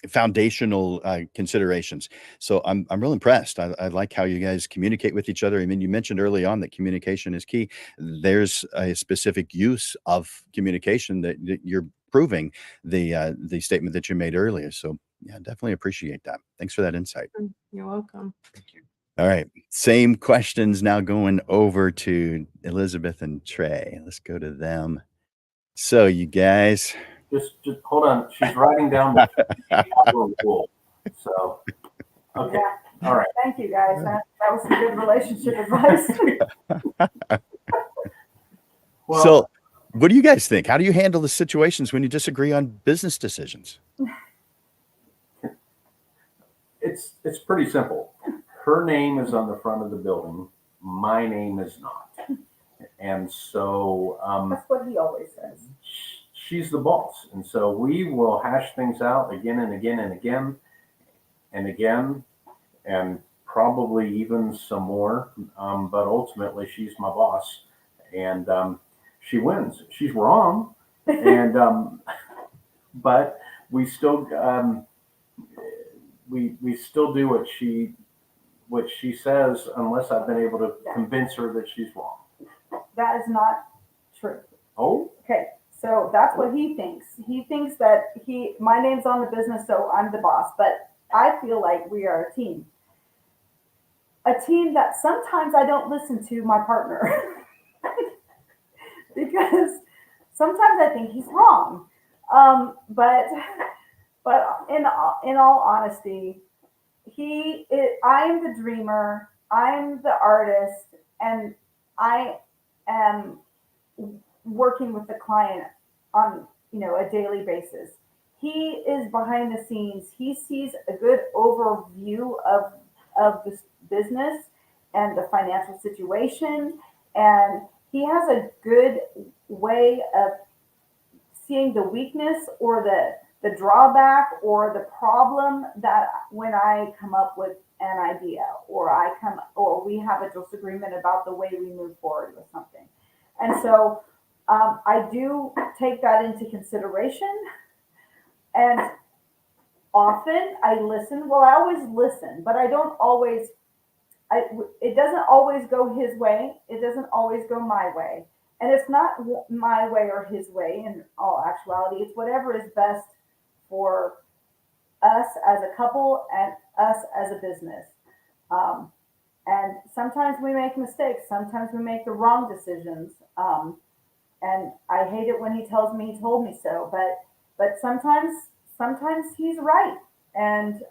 foundational considerations. So I'm real impressed. I like how you guys communicate with each other. I mean, you mentioned early on that communication is key. There's a specific use of communication that you're proving the statement that you made earlier. So yeah, definitely appreciate that. Thanks for that insight. You're welcome. Thank you. All right. Same questions now going over to Elizabeth and Trey. Let's go to them. So you guys. Just hold on. She's writing down the rule. So, okay. Yeah. All right. Thank you, guys. That was some good relationship advice. Well, So what do you guys think? How do you handle the situations when you disagree on business decisions? it's pretty simple. Her name is on the front of the building. My name is not. And so That's what he always says. she's the boss. And so we will hash things out again and again and again and again, and probably even some more. But ultimately, she's my boss, and she wins. She's wrong, and but we still we still do what she says, unless I've been able to convince her that she's wrong. That is not true. Oh, Okay, so that's what he thinks. He thinks that my name's on the business, so I'm the boss. But I feel like we are a team. A team that sometimes I don't listen to my partner because sometimes I think he's wrong. But in all honesty, I am the dreamer. I'm the artist, and I am working with the client on a daily basis. He is behind the scenes. He sees a good overview of this business and the financial situation, and he has a good way of seeing the weakness or the drawback or the problem that when I come up with an idea or we have a disagreement about the way we move forward with something. And so I do take that into consideration, and often I listen. Well, I always listen, but I don't always, it doesn't always go his way. It doesn't always go my way. And it's not my way or his way in all actuality. It's whatever is best for us as a couple and us as a business. And sometimes we make mistakes. Sometimes we make the wrong decisions. And I hate it when he tells me he told me so. But sometimes he's right. And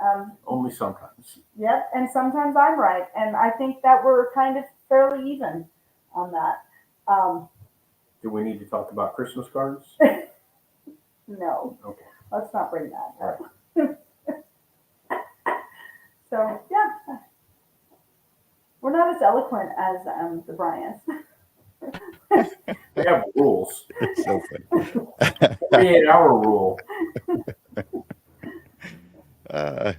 only sometimes. Yep. And sometimes I'm right. And I think that we're kind of fairly even on that. Do we need to talk about Christmas cards? No. Okay. let's not bring that All up. So yeah, we're not as eloquent as the Bryants. We have rules. It's so funny. 48-hour rule.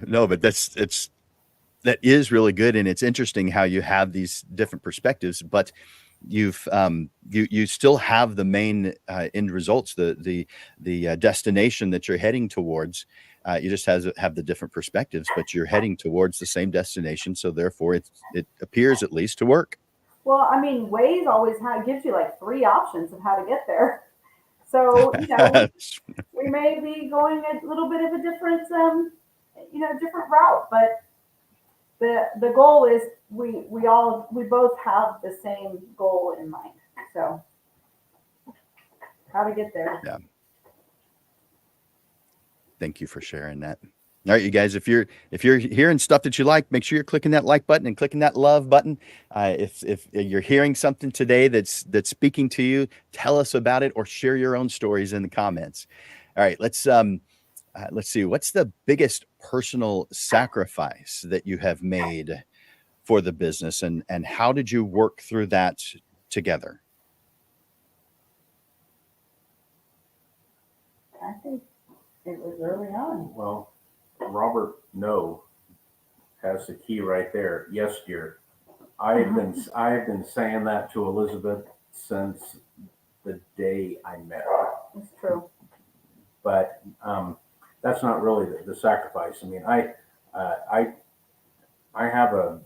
No, but that is really good, and it's interesting how you have these different perspectives, but you've you still have the main end results, the destination that you're heading towards. You just have the different perspectives, but you're heading towards the same destination, so therefore it appears at least to work. Well, I mean, Waze always gives you like 3 options of how to get there. So, you know, we may be going a little bit of a different, different route, but the goal is we both have the same goal in mind. So, how to get there. Yeah. Thank you for sharing that. All right, you guys, if you're hearing stuff that you like, make sure you're clicking that like button and clicking that love button. If you're hearing something today that's speaking to you, tell us about it or share your own stories in the comments. All right, let's see. What's the biggest personal sacrifice that you have made for the business, and how did you work through that together? I think it was early on. Well, Robert No has the key right there. Yes, dear. I have been saying that to Elizabeth since the day I met her. It's true. But that's not really the sacrifice. I mean, I have a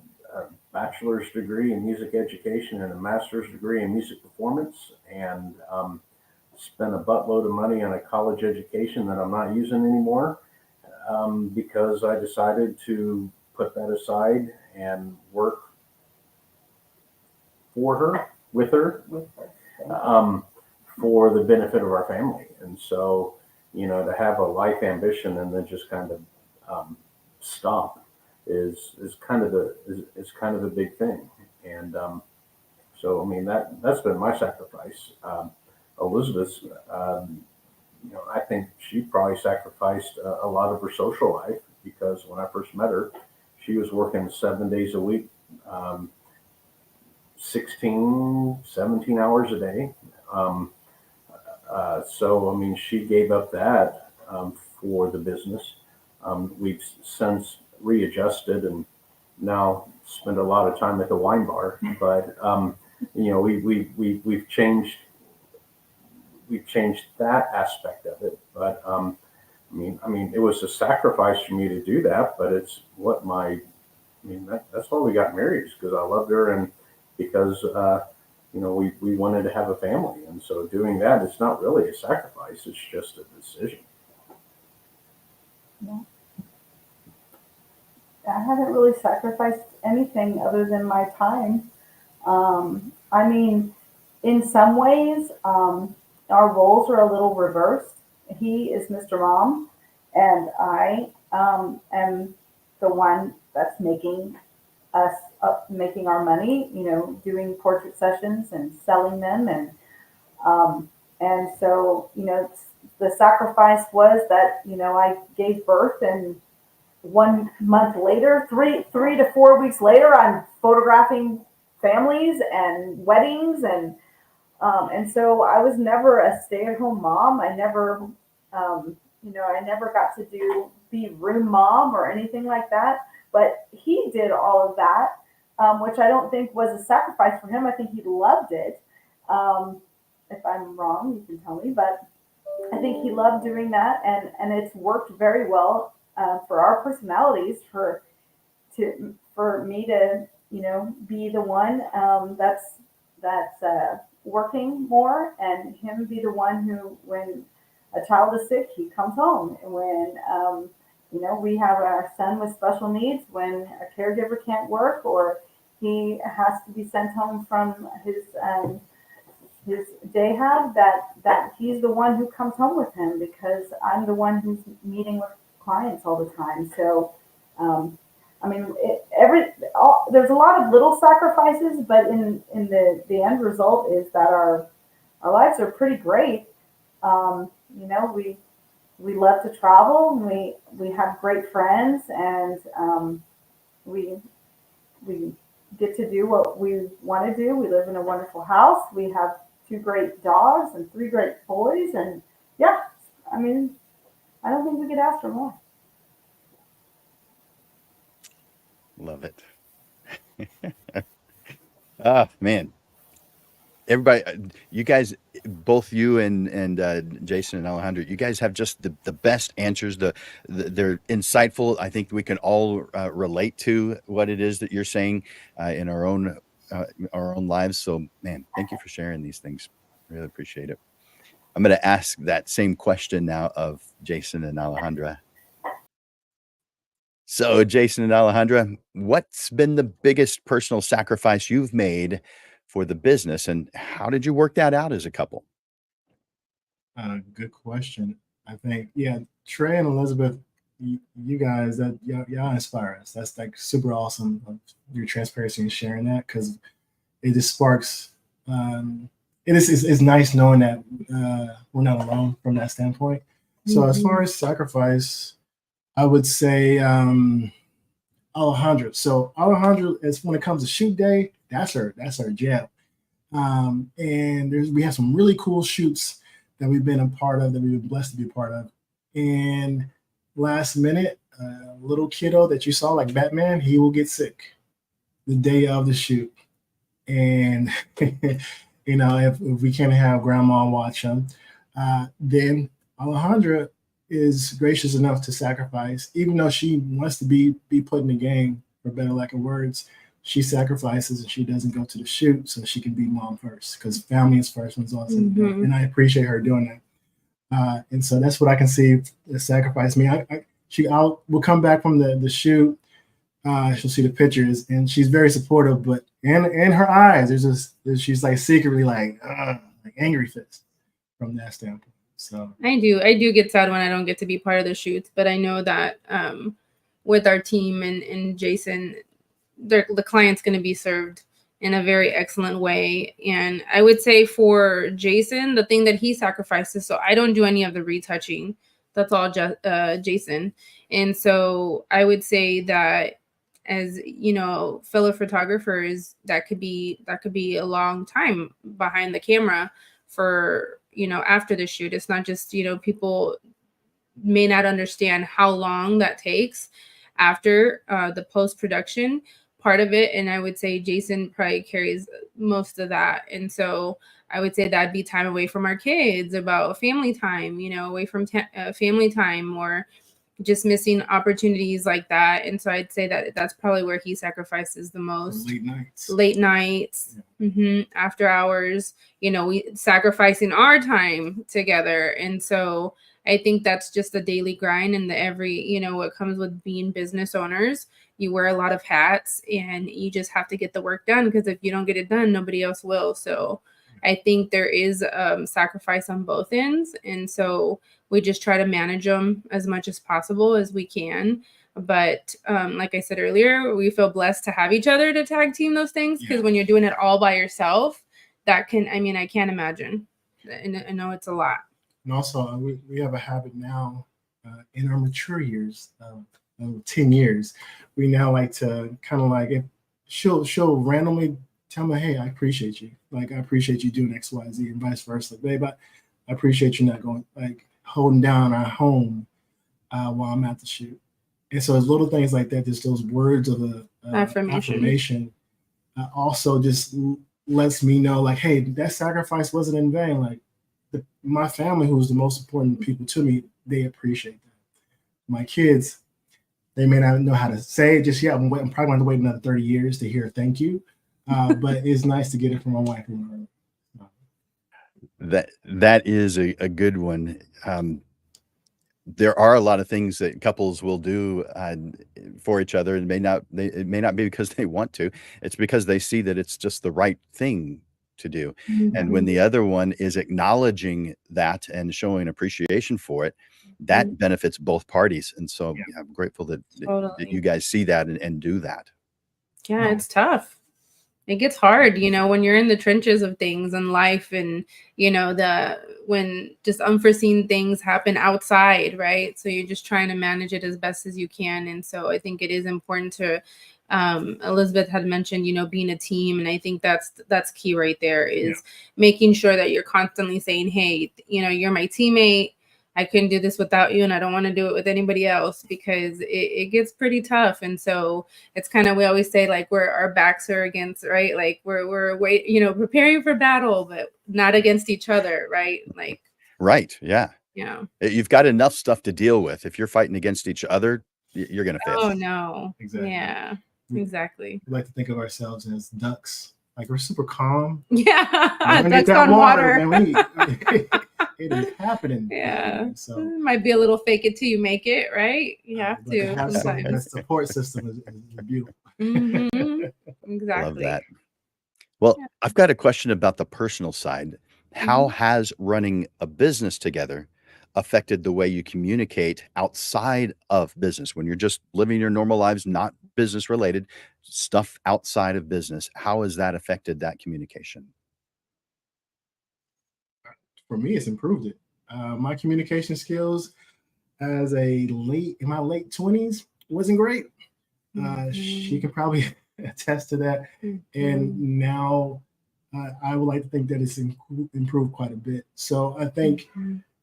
bachelor's degree in music education and a master's degree in music performance, and spent a buttload of money on a college education that I'm not using anymore, because I decided to put that aside and work for her, with her, for the benefit of our family. And so, you know, to have a life ambition and then just kind of stop is kind of a big thing. And so, I mean, that's been my sacrifice. Elizabeth's, I think she probably sacrificed a lot of her social life, because when I first met her, she was working 7 days a week, 16, 17 hours a day. So, I mean, she gave up that for the business. We've since readjusted and now spend a lot of time at the wine bar, but we've changed that aspect of it. But I mean, it was a sacrifice for me to do that, but it's what that's why we got married, because I loved her, and because we wanted to have a family. And so doing that, it's not really a sacrifice, it's just a decision. Yeah. I haven't really sacrificed anything other than my time. I mean, in some ways, our roles are a little reversed. He is Mr. Mom, and I am the one that's making our money, doing portrait sessions and selling them. And so, the sacrifice was that, I gave birth, and 1 month later, 3 to 4 weeks later, I'm photographing families and weddings. And so I was never a stay-at-home mom. I never, I never got to be room mom or anything like that. But he did all of that, which I don't think was a sacrifice for him. I think he loved it. If I'm wrong, you can tell me. But I think he loved doing that, and it's worked very well for our personalities. For me to be the one that's working more, and him be the one who, when a child is sick, he comes home. And when we have our son with special needs, when a caregiver can't work or he has to be sent home from his day have, that he's the one who comes home with him, because I'm the one who's meeting with clients all the time. So, I mean, there's a lot of little sacrifices, but in the end result is that our lives are pretty great. we love to travel. And we have great friends, and we get to do what we want to do. We live in a wonderful house. We have 2 great dogs and 3 great boys, and yeah, I mean, I don't think we could ask for more. Love it. Ah, man. Everybody, you guys, both you and Jason and Alejandro, you guys have just the best answers. They're insightful. I think we can all relate to what it is that you're saying in our own lives. So, man, thank you for sharing these things. Really appreciate it. I'm going to ask that same question now of Jason and Alejandra. So, Jason and Alejandra, what's been the biggest personal sacrifice you've made for the business, and how did you work that out as a couple? Good question. I think, yeah, Trey and Elizabeth, you guys, that y'all inspire us. That's like super awesome. Your transparency and sharing that, because it just sparks. It's nice knowing that we're not alone from that standpoint. So as far as sacrifice, I would say Alejandro. So Alejandro, is when it comes to shoot day, that's her jam. And we have some really cool shoots that we've been a part of, that we've been blessed to be a part of. And last minute, little kiddo that you saw, like Batman, he will get sick the day of the shoot. And you know, if we can't have grandma watch him, then Alejandra is gracious enough to sacrifice, even though she wants to be put in the game, for better lack of words. She sacrifices and she doesn't go to the shoot so she can be mom first, because family is first. And I appreciate her doing that. And so that's what I can see that sacrifice me. We'll come back from the shoot. She'll see the pictures and she's very supportive, but in her eyes, she's like secretly like angry fist from that standpoint. So I do get sad when I don't get to be part of the shoots, but I know that with our team and Jason, the client's going to be served in a very excellent way. And I would say for Jason, the thing that he sacrifices, so I don't do any of the retouching. That's all Jason. And so I would say that, as you know, fellow photographers, that could be a long time behind the camera for, you know, after the shoot. It's not just, you know, people may not understand how long that takes after the post-production part of it. And I would say Jason probably carries most of that. And so I would say that'd be time away from our kids, about family time, you know, away from family time, or just missing opportunities like that. And so I'd say that that's probably where he sacrifices the most. Late nights, after hours, you know, we sacrificing our time together. And so I think that's just a daily grind, and you know, what comes with being business owners. You wear a lot of hats and you just have to get the work done, because if you don't get it done, nobody else will. So I think there is sacrifice on both ends. And so we just try to manage them as much as possible as we can. But like I said earlier, we feel blessed to have each other to tag team those things, because when you're doing it all by yourself, I can't imagine. And I know it's a lot. And also we have a habit now in our mature years, 10 years, we now like to kind of like, if she'll randomly tell me, hey, I appreciate you. Like, I appreciate you doing X, Y, Z, and vice versa. Babe, I appreciate you not going, like, holding down our home while I'm at the shoot. And so it's little things like that, just those words of affirmation also just lets me know, like, hey, that sacrifice wasn't in vain. Like, my family, who was the most important people to me, they appreciate that. My kids, they may not know how to say it just yet. I'm probably going to wait another 30 years to hear thank you. But it's nice to get it from my wife and her. That is a good one. There are a lot of things that couples will do for each other, and it may not be because they want to. It's because they see that it's just the right thing to do. And when the other one is acknowledging that and showing appreciation for it, that benefits both parties. And so I'm grateful that you guys see that and do that. Yeah, it's tough. it gets hard, you know, when you're in the trenches of things in life, and, you know, when just unforeseen things happen outside, right? So you're just trying to manage it as best as you can. And so I think it is important to, Elizabeth had mentioned, you know, being a team. And I think that's key right there, is making sure that you're constantly saying, hey, you know, you're my teammate. I couldn't do this without you, and I don't want to do it with anybody else, because it gets pretty tough. And so it's kind of, we always say, like, our backs are against, right? Like we're you know, preparing for battle, but not against each other, right? Like, right. Yeah. yeah. You've got enough stuff to deal with. If you're fighting against each other, you're going to fail. Oh no. Exactly. Yeah, exactly. We like to think of ourselves as ducks. Like, we're super calm. Yeah. When Ducks on water. Man, it is happening. Yeah. So Might be a little fake it till you make it, right? You have to have sometimes. that support system is beautiful. Mhm. Exactly. Love that. Well, Yeah. I've got a question about the personal side. How Mhm. has running a business together affected the way you communicate outside of business when you're just living your normal lives, not business related, stuff outside of business? How has that affected that communication? For me, it's improved it. My communication skills as in my late 20s wasn't great. She can probably attest to that. And now I would like to think that it's improved quite a bit. So I think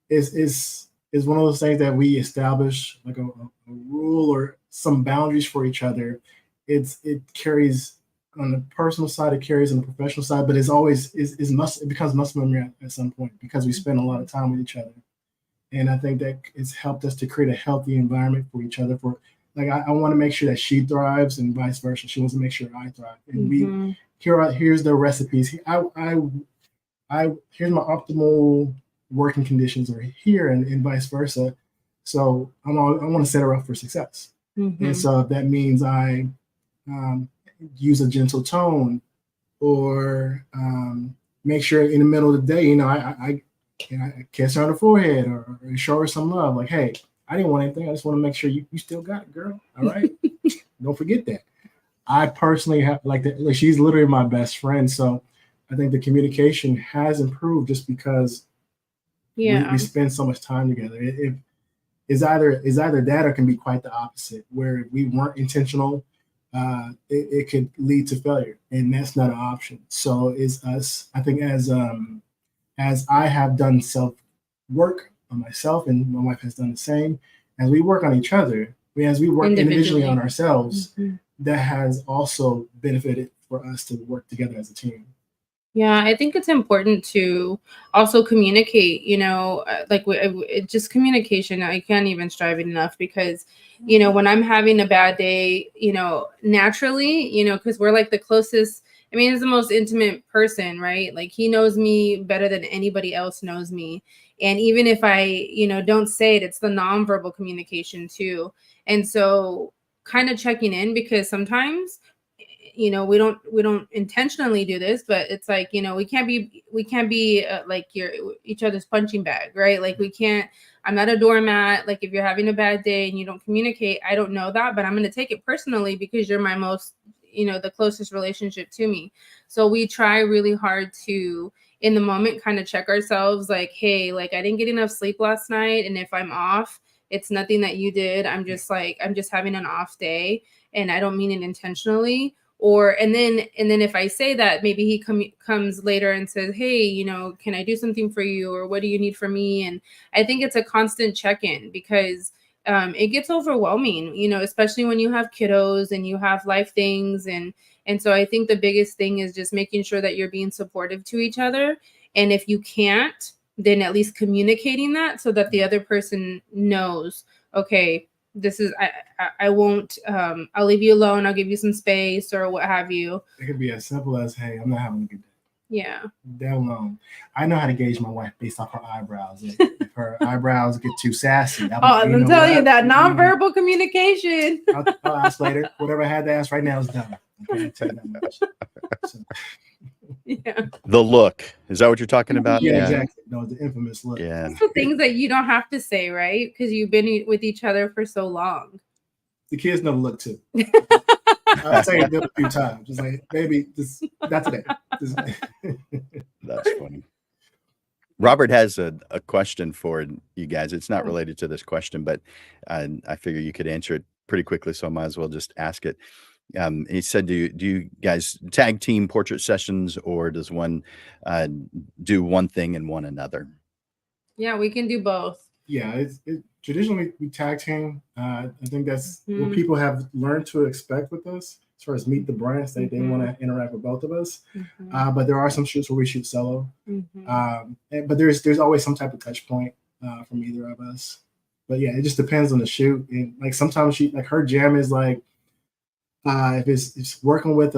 is one of those things that we establish, like a rule or some boundaries for each other. It carries on the personal side, it carries on the professional side, but it becomes muscle memory at some point, because we spend a lot of time with each other. And I think that it's helped us to create a healthy environment for each other. For, like, I want to make sure that she thrives, and vice versa. She wants to make sure I thrive. And here's the recipes. Here's my optimal working conditions are here, and vice versa. So I want to set her up for success. And so if that means I use a gentle tone, or make sure in the middle of the day, you know, I kiss her on the forehead, or show her some love. Like, hey, I didn't want anything. I just want to make sure you still got it, girl. All right. Don't forget that. I personally have like she's literally my best friend. So I think the communication has improved just because we spend so much time together. It's either that, or it can be quite the opposite, where if we weren't intentional, it could lead to failure, and that's not an option. So it's us. I think as I have done self work on myself, and my wife has done the same, as we work on each other, as we work individually on ourselves, that has also benefited for us to work together as a team. Yeah, I think it's important to also communicate, you know, just communication. I can't even strive it enough, because, you know, when I'm having a bad day, you know, naturally, you know, because we're like the closest, I mean, he's the most intimate person, right? Like, he knows me better than anybody else knows me. And even if I, you know, don't say it, it's the nonverbal communication too. And so kind of checking in, because sometimes, you know, we don't intentionally do this, but it's like, you know, we can't be like each other's punching bag, right? Like, I'm not a doormat. Like, if you're having a bad day and you don't communicate, I don't know that, but I'm going to take it personally, because you're my most, you know, the closest relationship to me. So we try really hard to, in the moment, kind of check ourselves, like, hey, like, I didn't get enough sleep last night, and if I'm off, it's nothing that you did. I'm just having an off day, and I don't mean it intentionally. And then if I say that, maybe he comes later and says, hey, you know, can I do something for you? Or what do you need from me? And I think it's a constant check-in, because it gets overwhelming, you know, especially when you have kiddos and you have life things. And so I think the biggest thing is just making sure that you're being supportive to each other. And if you can't, then at least communicating that, so that the other person knows, okay, this is, I won't, I'll leave you alone. I'll give you some space, or what have you. It could be as simple as, hey, I'm not having a good day. Yeah. That alone. I know how to gauge my wife based off her eyebrows. If her eyebrows get too sassy, I'm telling you, that nonverbal communication. I'll ask later. Whatever I had to ask right now is done. Okay, I'll tell you that much. So. Yeah. The look. Is that what you're talking about? Yeah, exactly. No, the infamous look. Yeah. It's the things that you don't have to say, right? Because you've been with each other for so long. The kids know the look too. I've taken them a few times. Just like, baby, just not today. Just, That's funny. Robert has a question for you guys. It's not related to this question, but I figure you could answer it pretty quickly, so I might as well just ask it. He said, do you guys tag team portrait sessions, or does one do one thing and one another? Yeah, we can do both. yeah, traditionally we tag team. I think that's what people have learned to expect with us as far as meet the brands. They want to interact with both of us. But there are some shoots where we shoot solo. But there's always some type of touch point from either of us. But yeah, it just depends on the shoot. And like sometimes her jam is like if it's working with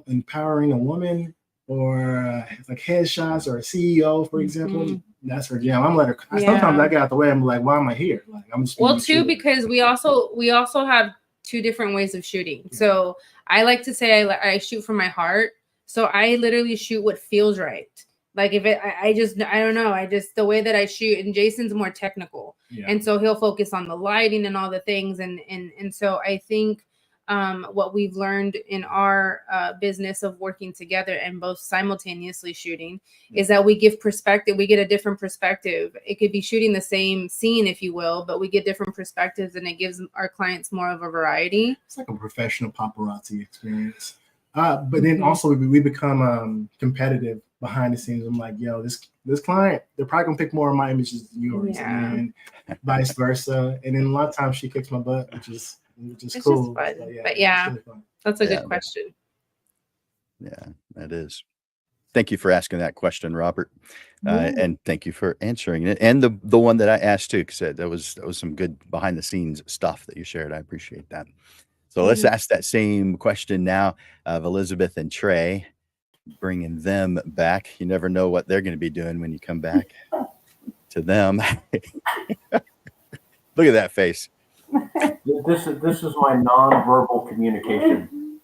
empowering a woman, or like headshots, or a CEO, for example, that's her jam. I'm letting her. Sometimes I get out the way. I'm like, why am I here? Like, I'm just because we also have two different ways of shooting. So I like to say I shoot from my heart. So I literally shoot what feels right. Like if I don't know. The way that I shoot, and Jason's more technical, and so he'll focus on the lighting and all the things, and so I think what we've learned in our business of working together and both simultaneously shooting is that we give perspective. We get a different perspective. It could be shooting the same scene, if you will, but we get different perspectives, and it gives our clients more of a variety. It's like a professional paparazzi experience. But then also we become competitive behind the scenes. I'm like, yo, this client, they're probably gonna pick more of my images than yours, and vice versa. And then a lot of times she kicks my butt, which is cool. Fun. So, but really fun. That's a good question. Yeah, that is. Thank you for asking that question, Robert, and thank you for answering it. And the one that I asked too, because that was some good behind the scenes stuff that you shared. I appreciate that. So let's ask that same question now of Elizabeth and Trey, bringing them back. You never know what they're going to be doing when you come back to them. Look at that face. This is my nonverbal communication.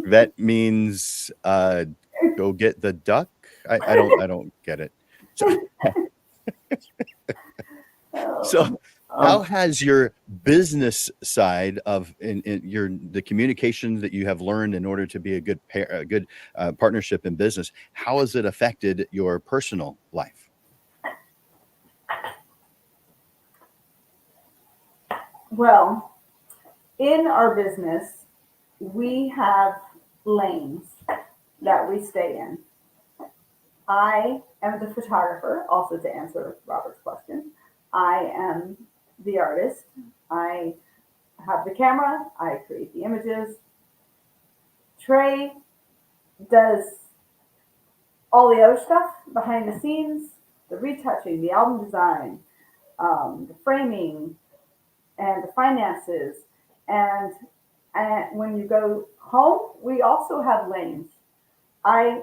That means go get the duck. I don't get it. So how has your business side of the communication that you have learned in order to be a good partnership in business, how has it affected your personal life? Well, in our business, we have lanes that we stay in. I am the photographer, also to answer Robert's question. I am the artist. I have the camera. I create the images. Trey does all the other stuff behind the scenes, the retouching, the album design, the framing, and the finances. And when you go home, we also have lanes. I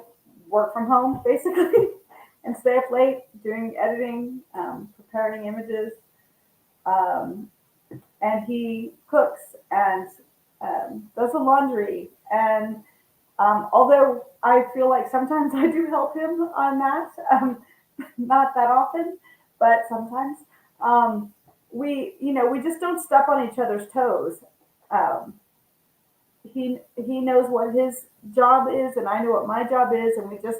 work from home basically and stay up late doing editing, preparing images. And he cooks and does the laundry. And although I feel like sometimes I do help him on that, not that often, but sometimes we just don't step on each other's toes. He knows what his job is, and I know what my job is, and we just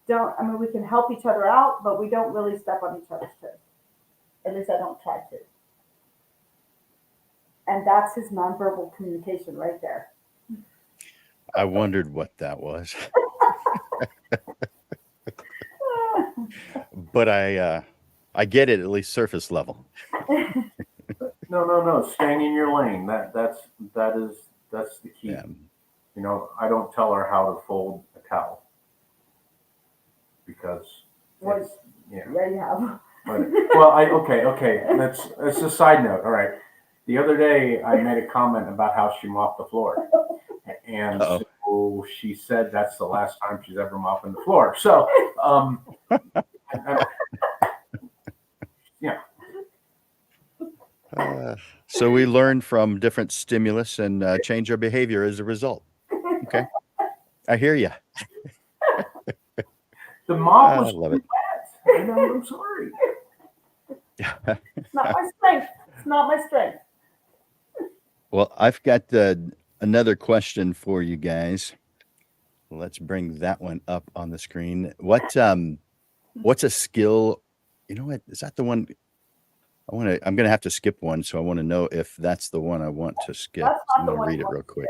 don't. I mean, we can help each other out, but we don't really step on each other's toes. At least I don't try to. And that's his nonverbal communication right there. I wondered what that was. But I get it, at least surface level. No. Staying in your lane. That's the key. Yeah. You know, I don't tell her how to fold a towel because you have. Well, okay. That's a side note. All right. The other day, I made a comment about how she mopped the floor, and so she said that's the last time she's ever mopping the floor. So, yeah. So we learn from different stimulus and change our behavior as a result. Okay, I hear you. The mop was love it. wet. I'm sorry. It's not my strength. It's not my strength. Well, I've got another question for you guys. Let's bring that one up on the screen. What's a skill? You know what? Is that the one? I'm going to have to skip one, so I want to know if that's the one I want to skip. That's I'm not the going to one read you it want real to quick.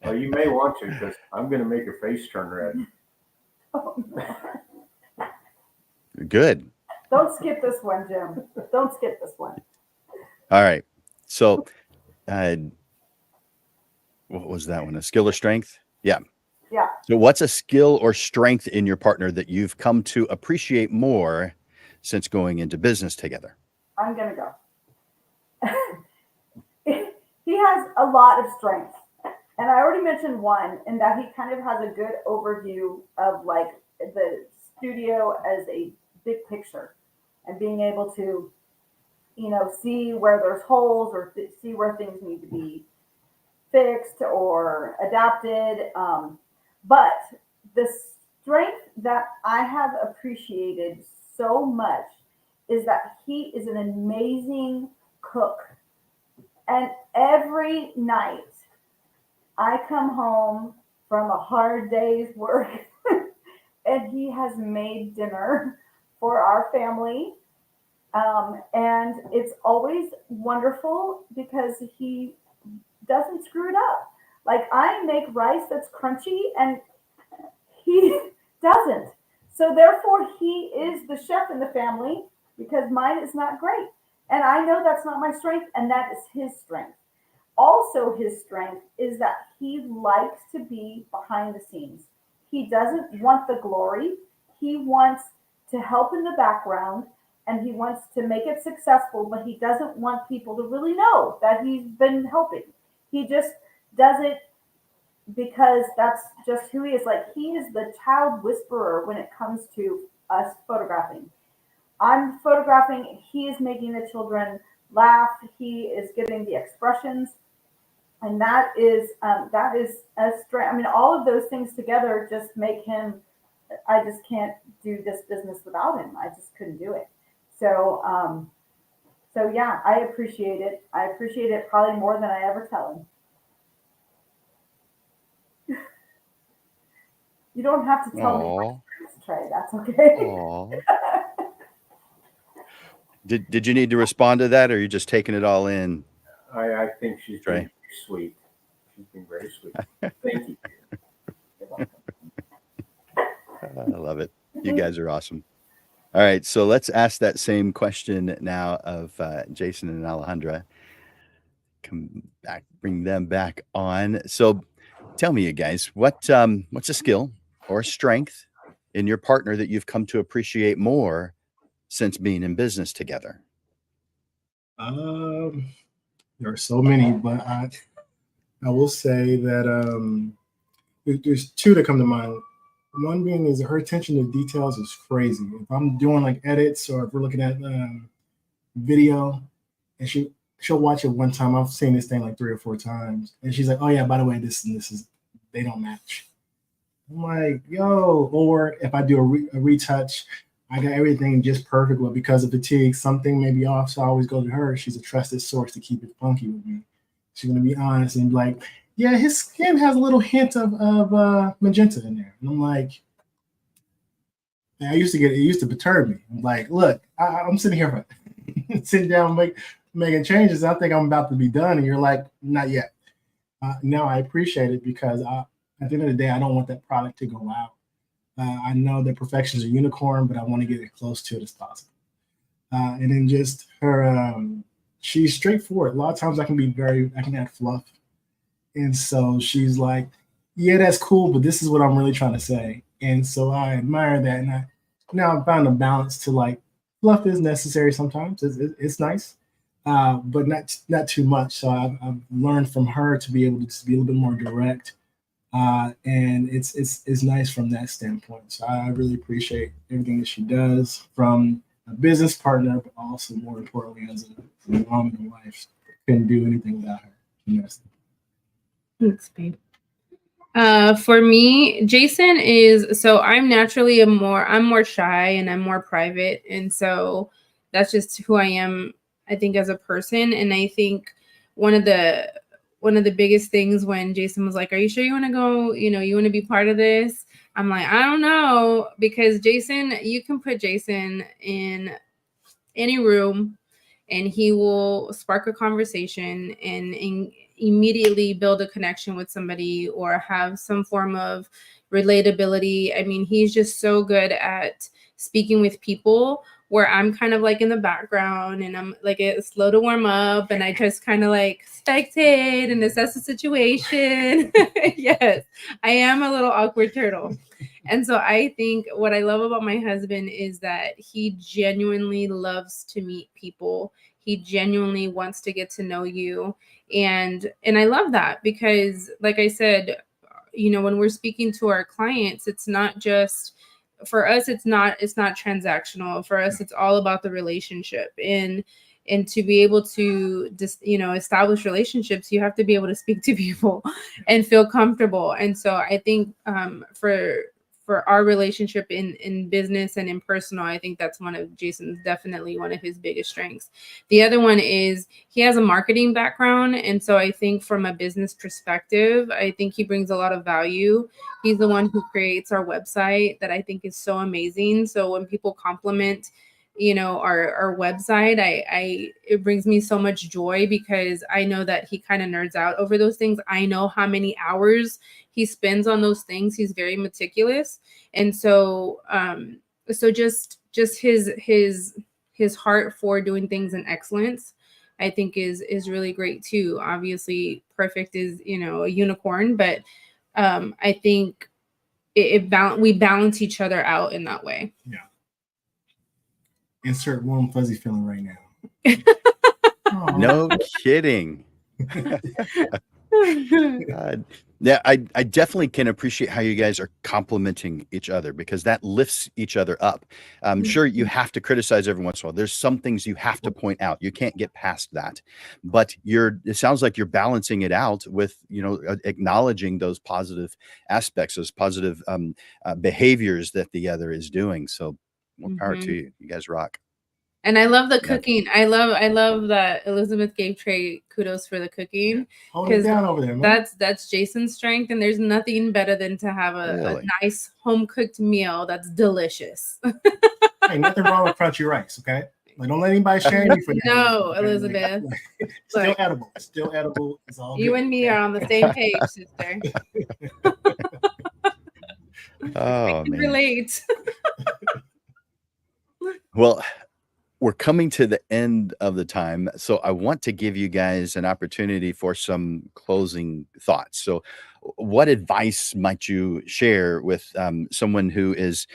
Well, you may want to, because I'm going to make your face turn red. Oh, no. Good. Don't skip this one, Jim. Don't skip this one. All right. So, what was that one? A skill or strength? Yeah. Yeah. So, what's a skill or strength in your partner that you've come to appreciate more since going into business together? I'm going to go. He has a lot of strengths. And I already mentioned one, in that he kind of has a good overview of like the studio as a big picture, and being able to, see where there's holes, or see where things need to be fixed or adapted. But the strength that I have appreciated so much is that he is an amazing cook. And every night I come home from a hard day's work and he has made dinner for our family. And it's always wonderful because he doesn't screw it up. Like, I make rice that's crunchy and he doesn't. So therefore he is the chef in the family, because mine is not great. And I know that's not my strength, and that is his strength. Also, his strength is that he likes to be behind the scenes. He doesn't want the glory. He wants to help in the background, and he wants to make it successful, but he doesn't want people to really know that he's been helping. He just does it because that's just who he is. Like, he is the child whisperer when it comes to us photographing. I'm photographing, he is making the children laugh, he is giving the expressions, and that is a strength. I mean, all of those things together just make him. I just can't do this business without him. I just couldn't do it. So, so yeah, I appreciate it. I appreciate it probably more than I ever tell him. You don't have to tell me my strengths, Trey. That's okay. Aww. Did you need to respond to that, or are you just taking it all in? I think she's Trey? been very sweet. She's been very sweet. Thank you. I love it. You guys are awesome. All right, so let's ask that same question now of Jason and Alejandra. Come back, bring them back on. So, tell me, you guys, what's a skill or a strength in your partner that you've come to appreciate more since being in business together? There are so many, but I will say that there's two that come to mind. One being is her attention to details is crazy. If I'm doing like edits, or if we're looking at video, and she'll watch it one time. I've seen this thing like 3 or 4 times, and she's like, "Oh yeah, by the way, this and this is they don't match." I'm like, "Yo!" Or if I do a retouch, I got everything just perfect, but because of fatigue, something may be off. So I always go to her. She's a trusted source to keep it funky with me. She's gonna be honest and be like, "Yeah, his skin has a little hint of magenta in there." And I'm like, it used to perturb me. I'm like, look, I'm sitting here sitting down making changes. I think I'm about to be done, and you're like, not yet. Now I appreciate it, because at the end of the day, I don't want that product to go out. I know that perfection is a unicorn, but I want to get as close to it as possible. And then just her, she's straightforward. A lot of times I can add fluff. And so she's like, yeah, that's cool, but this is what I'm really trying to say. And so I admire that. And now I've found a balance to, like, fluff is necessary sometimes. It's nice, but not too much. So I've learned from her to be able to just be a little bit more direct. And it's nice from that standpoint. So I really appreciate everything that she does, from a business partner, but also more importantly as a mom and wife. Couldn't do anything without her. Yes. Thanks, babe. For me, Jason is, so I'm naturally I'm more shy and I'm more private. And so that's just who I am, I think, as a person. And I think one of the biggest things when Jason was like, are you sure you want to go, you want to be part of this? I'm like, I don't know, because Jason, you can put Jason in any room and he will spark a conversation and immediately build a connection with somebody or have some form of relatability. I mean, he's just so good at speaking with people, where I'm kind of like in the background and I'm like, it's slow to warm up and I just kind of like spectate and assess the situation. Yes, I am a little awkward turtle. And so I think what I love about my husband is that he genuinely loves to meet people. He genuinely wants to get to know you. And I love that because, like I said, when we're speaking to our clients, it's not just, for us, it's not transactional. For us, it's all about the relationship. And to be able to just, establish relationships, you have to be able to speak to people and feel comfortable. And so I think for our relationship in business and in personal, I think that's definitely one of his biggest strengths. The other one is he has a marketing background. And so I think from a business perspective, I think he brings a lot of value. He's the one who creates our website that I think is so amazing. So when people compliment, our website, it brings me so much joy because I know that he kind of nerds out over those things. I know how many hours he spends on those things. He's very meticulous. And so, just his heart for doing things in excellence, I think is really great too. Obviously perfect is, a unicorn, but, I think we balance each other out in that way. Yeah. Insert warm fuzzy feeling right now. No kidding. Yeah, I definitely can appreciate how you guys are complimenting each other because that lifts each other up. Sure, you have to criticize every once in a while. There's some things you have to point out. You can't get past that. But it sounds like you're balancing it out with, acknowledging those positive aspects, those positive behaviors that the other is doing. So more power to you. You guys rock. And I love the cooking. I love that Elizabeth gave Trey kudos for the cooking. Hold it down over there, man. That's Jason's strength, and there's nothing better than to have a nice home cooked meal that's delicious. Hey, nothing wrong with crunchy rice, okay? Like, don't let anybody shame you for that. No, Elizabeth. Still edible. Still edible. It's all you good. And me are on the same page, sister. Oh, man. Relate. Well, we're coming to the end of the time, so I want to give you guys an opportunity for some closing thoughts. So what advice might you share with someone who is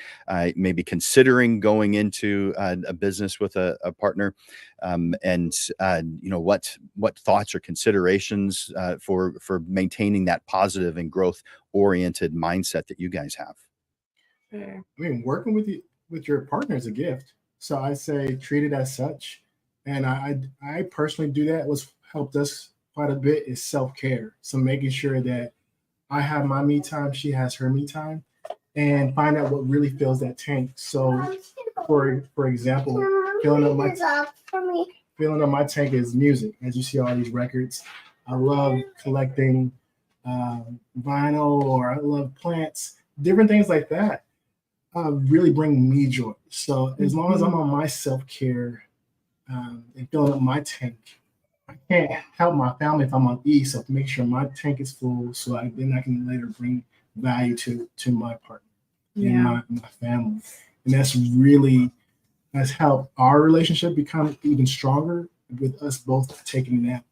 maybe considering going into a business with a partner? What thoughts or considerations for maintaining that positive and growth-oriented mindset that you guys have? I mean, working with your partner is a gift. So I say treat it as such. And I personally do that. What's helped us quite a bit is self-care. So making sure that I have my me time, she has her me time, and find out what really fills that tank. So for example, filling up my tank is music. As you see all these records, I love collecting vinyl, or I love plants, different things like that. Really bring me joy. So as long as I'm on my self-care and filling up my tank, I can't help my family if I'm on E. So to make sure my tank is full, so then I can later bring value to my partner and my family. And that's helped our relationship become even stronger, with us both taking that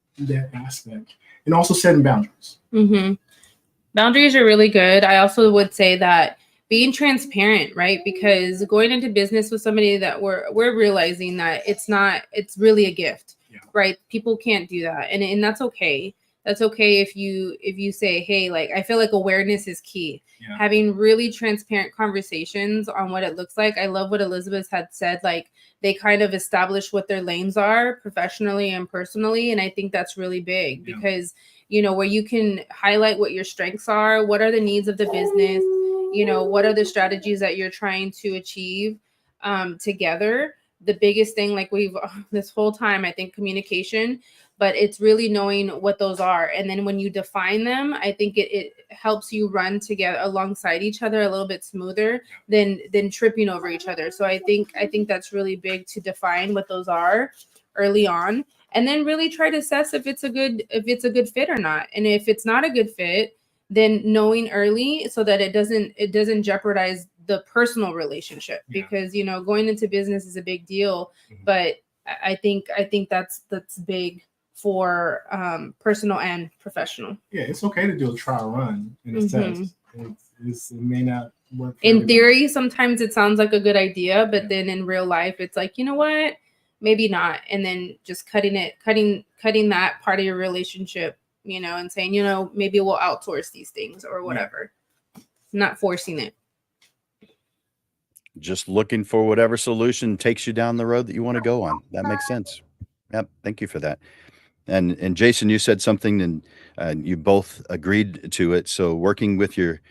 aspect and also setting boundaries. Mm-hmm. Boundaries are really good. I also would say that being transparent, right? Because going into business with somebody that we're realizing that it's really a gift, right? People can't do that. And that's okay. That's okay if you say, hey, like, I feel like awareness is key. Yeah. Having really transparent conversations on what it looks like. I love what Elizabeth had said, like they kind of establish what their lanes are professionally and personally. And I think that's really big because, where you can highlight what your strengths are, what are the needs of the business, what are the strategies that you're trying to achieve together. The biggest thing, like this whole time, I think communication, but it's really knowing what those are. And then when you define them, I think it helps you run together alongside each other a little bit smoother than tripping over each other. So I think that's really big to define what those are early on, and then really try to assess if it's a good fit or not. And if it's not a good fit, then knowing early so that it doesn't jeopardize the personal relationship, because going into business is a big deal. But I think that's big for personal and professional. Yeah, it's okay to do a trial run in a sense. It may not work for in everybody. theory. Sometimes it sounds like a good idea, but then in real life it's like, you know what, maybe not. And then just cutting that part of your relationship, and saying, maybe we'll outsource these things or whatever. Not forcing it. Just looking for whatever solution takes you down the road that you want to go on. That makes sense. Yep. Thank you for that. And Jason, you said something, and you both agreed to it. So working with your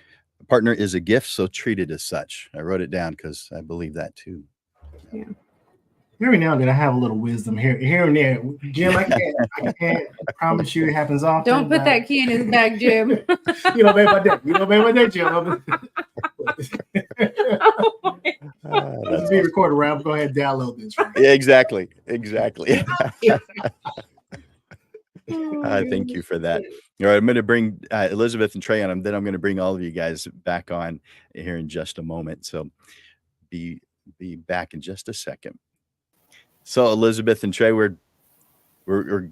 partner is a gift, so treat it as such. I wrote it down because I believe that too. Yeah. Every now and then I have a little wisdom here and there. Jim, I can't promise you it happens often. Don't put that key in his bag, Jim. You know, babe, my day. You know, babe, my day, Jim. Let's be recorded around. Go ahead and download this. Right? Yeah, exactly. Thank you for that. All right, I'm going to bring Elizabeth and Trey on, and then I'm going to bring all of you guys back on here in just a moment. So be back in just a second. So Elizabeth and Trey, we're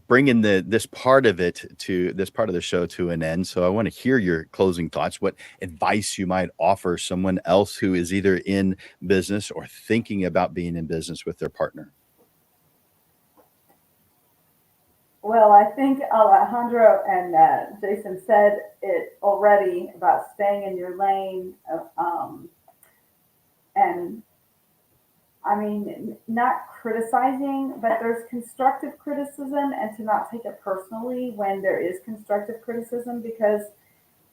bringing this part of the show to an end. So I want to hear your closing thoughts. What advice you might offer someone else who is either in business or thinking about being in business with their partner? Well, I think Alejandro and Jason said it already about staying in your lane, and I mean, not criticizing, but there's constructive criticism, and to not take it personally when there is constructive criticism, because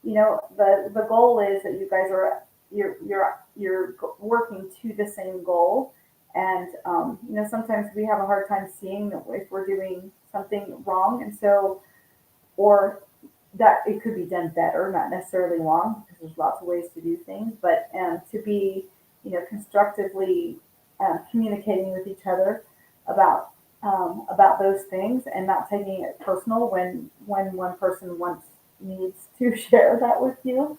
the goal is that you guys are you're working to the same goal, and sometimes we have a hard time seeing that if we're doing something wrong, and so, or that it could be done better, not necessarily wrong, because there's lots of ways to do things, but to be constructively communicating with each other about those things, and not taking it personal when one person needs to share that with you.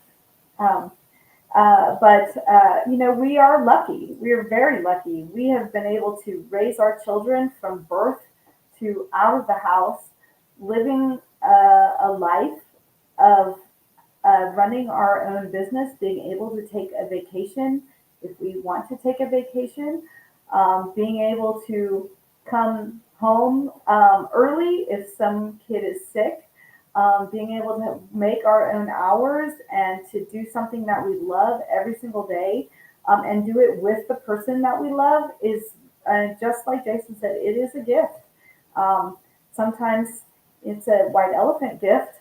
But we are lucky. We are very lucky. We have been able to raise our children from birth to out of the house, living a life of running our own business, being able to take a vacation if we want to take a vacation, being able to come home early if some kid is sick, being able to make our own hours and to do something that we love every single day, and do it with the person that we love is, just like Jason said, it is a gift. Sometimes it's a white elephant gift.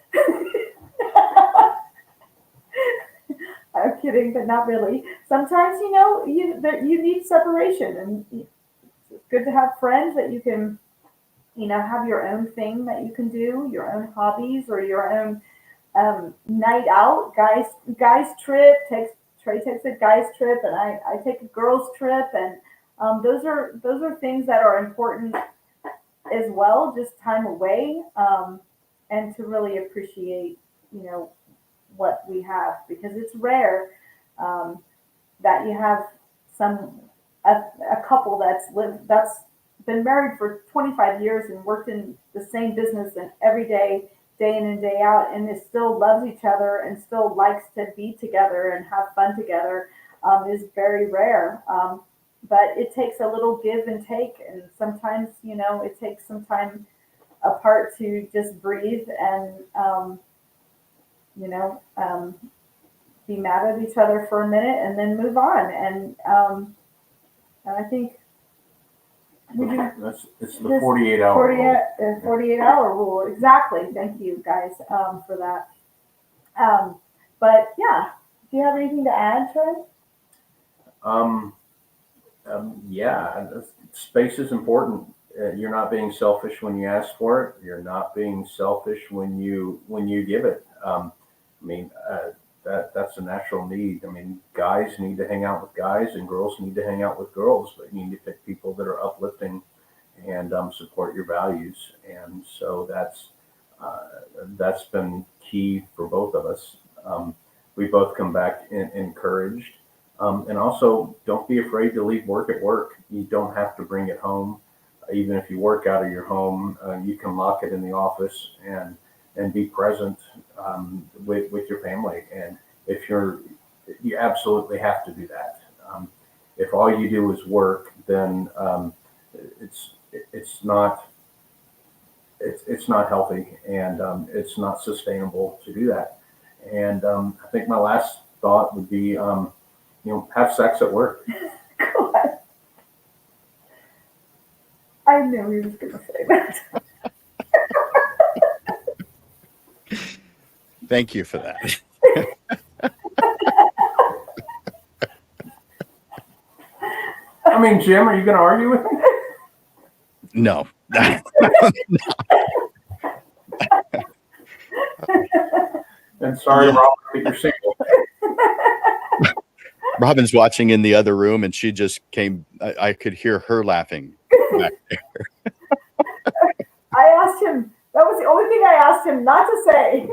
I'm kidding, but not really. Sometimes, you need separation, and it's good to have friends that you can, have your own thing that you can do, your own hobbies, or your own night out. Guys trip. Trey takes a guys trip, and I take a girls trip, and those are things that are important as well. Just time away, and to really appreciate, what we have, because it's rare that you have a couple that's been married for 25 years and worked in the same business and every day in and day out, and it still loves each other and still likes to be together and have fun together, is very rare. But it takes a little give and take, and sometimes it takes some time apart to just breathe and be mad at each other for a minute and then move on. And I think it's the 48-hour 48-hour rule. Exactly. Thank you guys for that. But yeah, do you have anything to add, Trey? Yeah, space is important. you're not being selfish when you ask for it. You're not being selfish when you give it. I mean, that's a natural need. I mean, guys need to hang out with guys, and girls need to hang out with girls. But you need to pick people that are uplifting and support your values. And so that's been key for both of us. We both come back encouraged. And also, don't be afraid to leave work at work. You don't have to bring it home. Even if you work out of your home, you can lock it in the office and be present with your family. And if you absolutely have to do that. If all you do is work, then it's not healthy, and it's not sustainable to do that. And I think my last thought would be, have sex at work. God. I knew he was going to say that. Thank you for that. I mean, Jim, are you going to argue with me? No. And sorry, Robert, that you're single. Robin's watching in the other room, and she just came. I could hear her laughing back there. I asked him, that was the only thing I asked him not to say.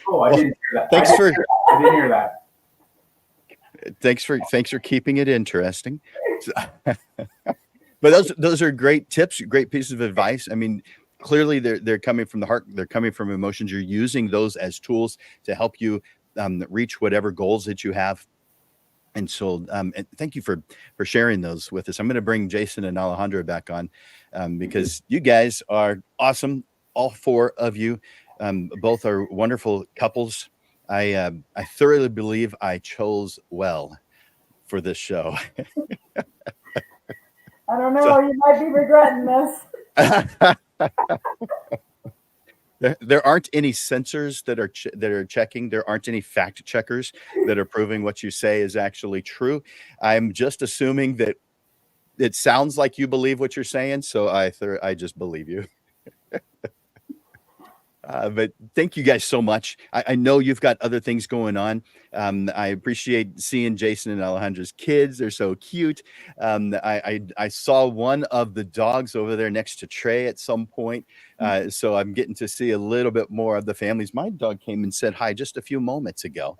Oh, I didn't hear that. I didn't hear that. Thanks for keeping it interesting. But those are great tips, great pieces of advice. I mean, clearly they're coming from the heart. They're coming from emotions. You're using those as tools to help you reach whatever goals that you have. And so and thank you for sharing those with us. I'm going to bring Jason and Alejandra back on because you guys are awesome. All four of you, both are wonderful couples. I thoroughly believe I chose well for this show. I don't know. You might be regretting this. There aren't any censors that are checking. There aren't any fact checkers that are proving what you say is actually true. I'm just assuming that it sounds like you believe what you're saying, so I just believe you. But thank you guys so much. I know you've got other things going on. I appreciate seeing Jason and Alejandra's kids. They're so cute. I saw one of the dogs over there next to Trey at some point. So I'm getting to see a little bit more of the families. My dog came and said hi just a few moments ago,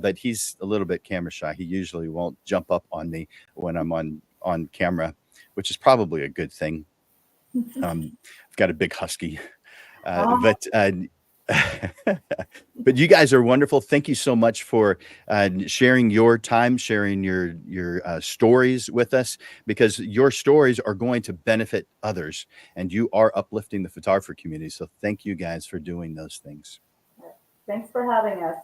but he's a little bit camera shy. He usually won't jump up on me when I'm on camera, which is probably a good thing. I've got a big husky. But you guys are wonderful. Thank you so much for sharing your time, sharing your stories with us, because your stories are going to benefit others, and you are uplifting the photographer community. So thank you guys for doing those things. Thanks for having us.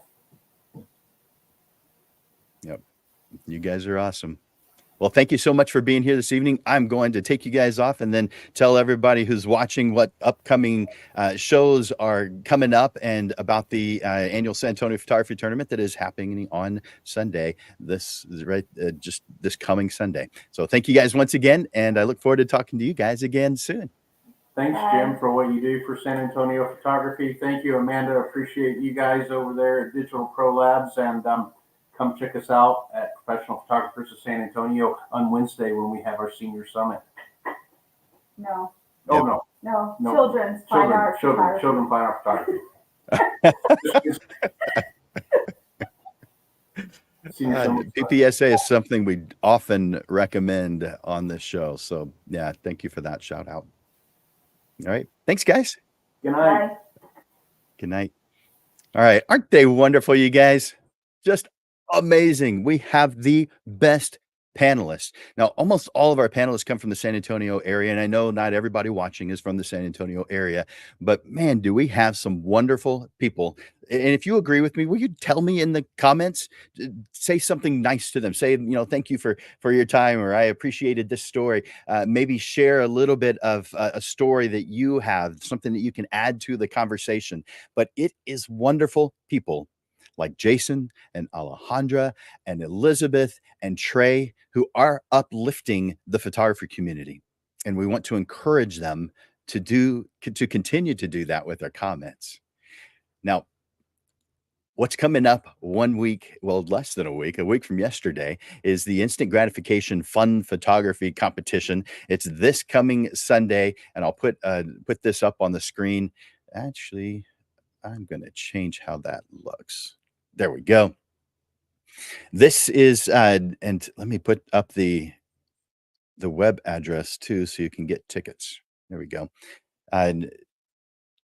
Yep. You guys are awesome. Well, thank you so much for being here this evening. I'm going to take you guys off and then tell everybody who's watching what upcoming shows are coming up and about the annual San Antonio Photography Tournament that is happening on Sunday. This is just this coming Sunday. So thank you guys once again, and I look forward to talking to you guys again soon. Thanks, Jim, for what you do for San Antonio Photography. Thank you, Amanda. Appreciate you guys over there at Digital Pro Labs, and come check us out at Professional Photographers of San Antonio on Wednesday when we have our senior summit. No. Oh, Yep. no. No. Children's fine art photography. Children fine art photography. PPSA is something we often recommend on this show. So yeah, thank you for that shout out. All right. Thanks, guys. Good night. Bye. Good night. All right. Aren't they wonderful, you guys? Just amazing. We have the best panelists. Now, almost all of our panelists come from the San Antonio area, and I know not everybody watching is from the San Antonio area, but man, do we have some wonderful people. And if you agree with me, will you tell me in the comments, say something nice to them, say, thank you for your time, or I appreciated this story. Maybe share a little bit of a story that you have, something that you can add to the conversation. But it is wonderful people like Jason and Alejandra and Elizabeth and Trey, who are uplifting the photography community. and we want to encourage them to continue to do that with their comments. Now, what's coming up 1 week, well, less than a week from yesterday, is the instant gratification fun photography competition. It's this coming Sunday, and I'll put this up on the screen. Actually, I'm going to change how that looks. There we go. This is, and let me put up the web address too, so you can get tickets. There we go. And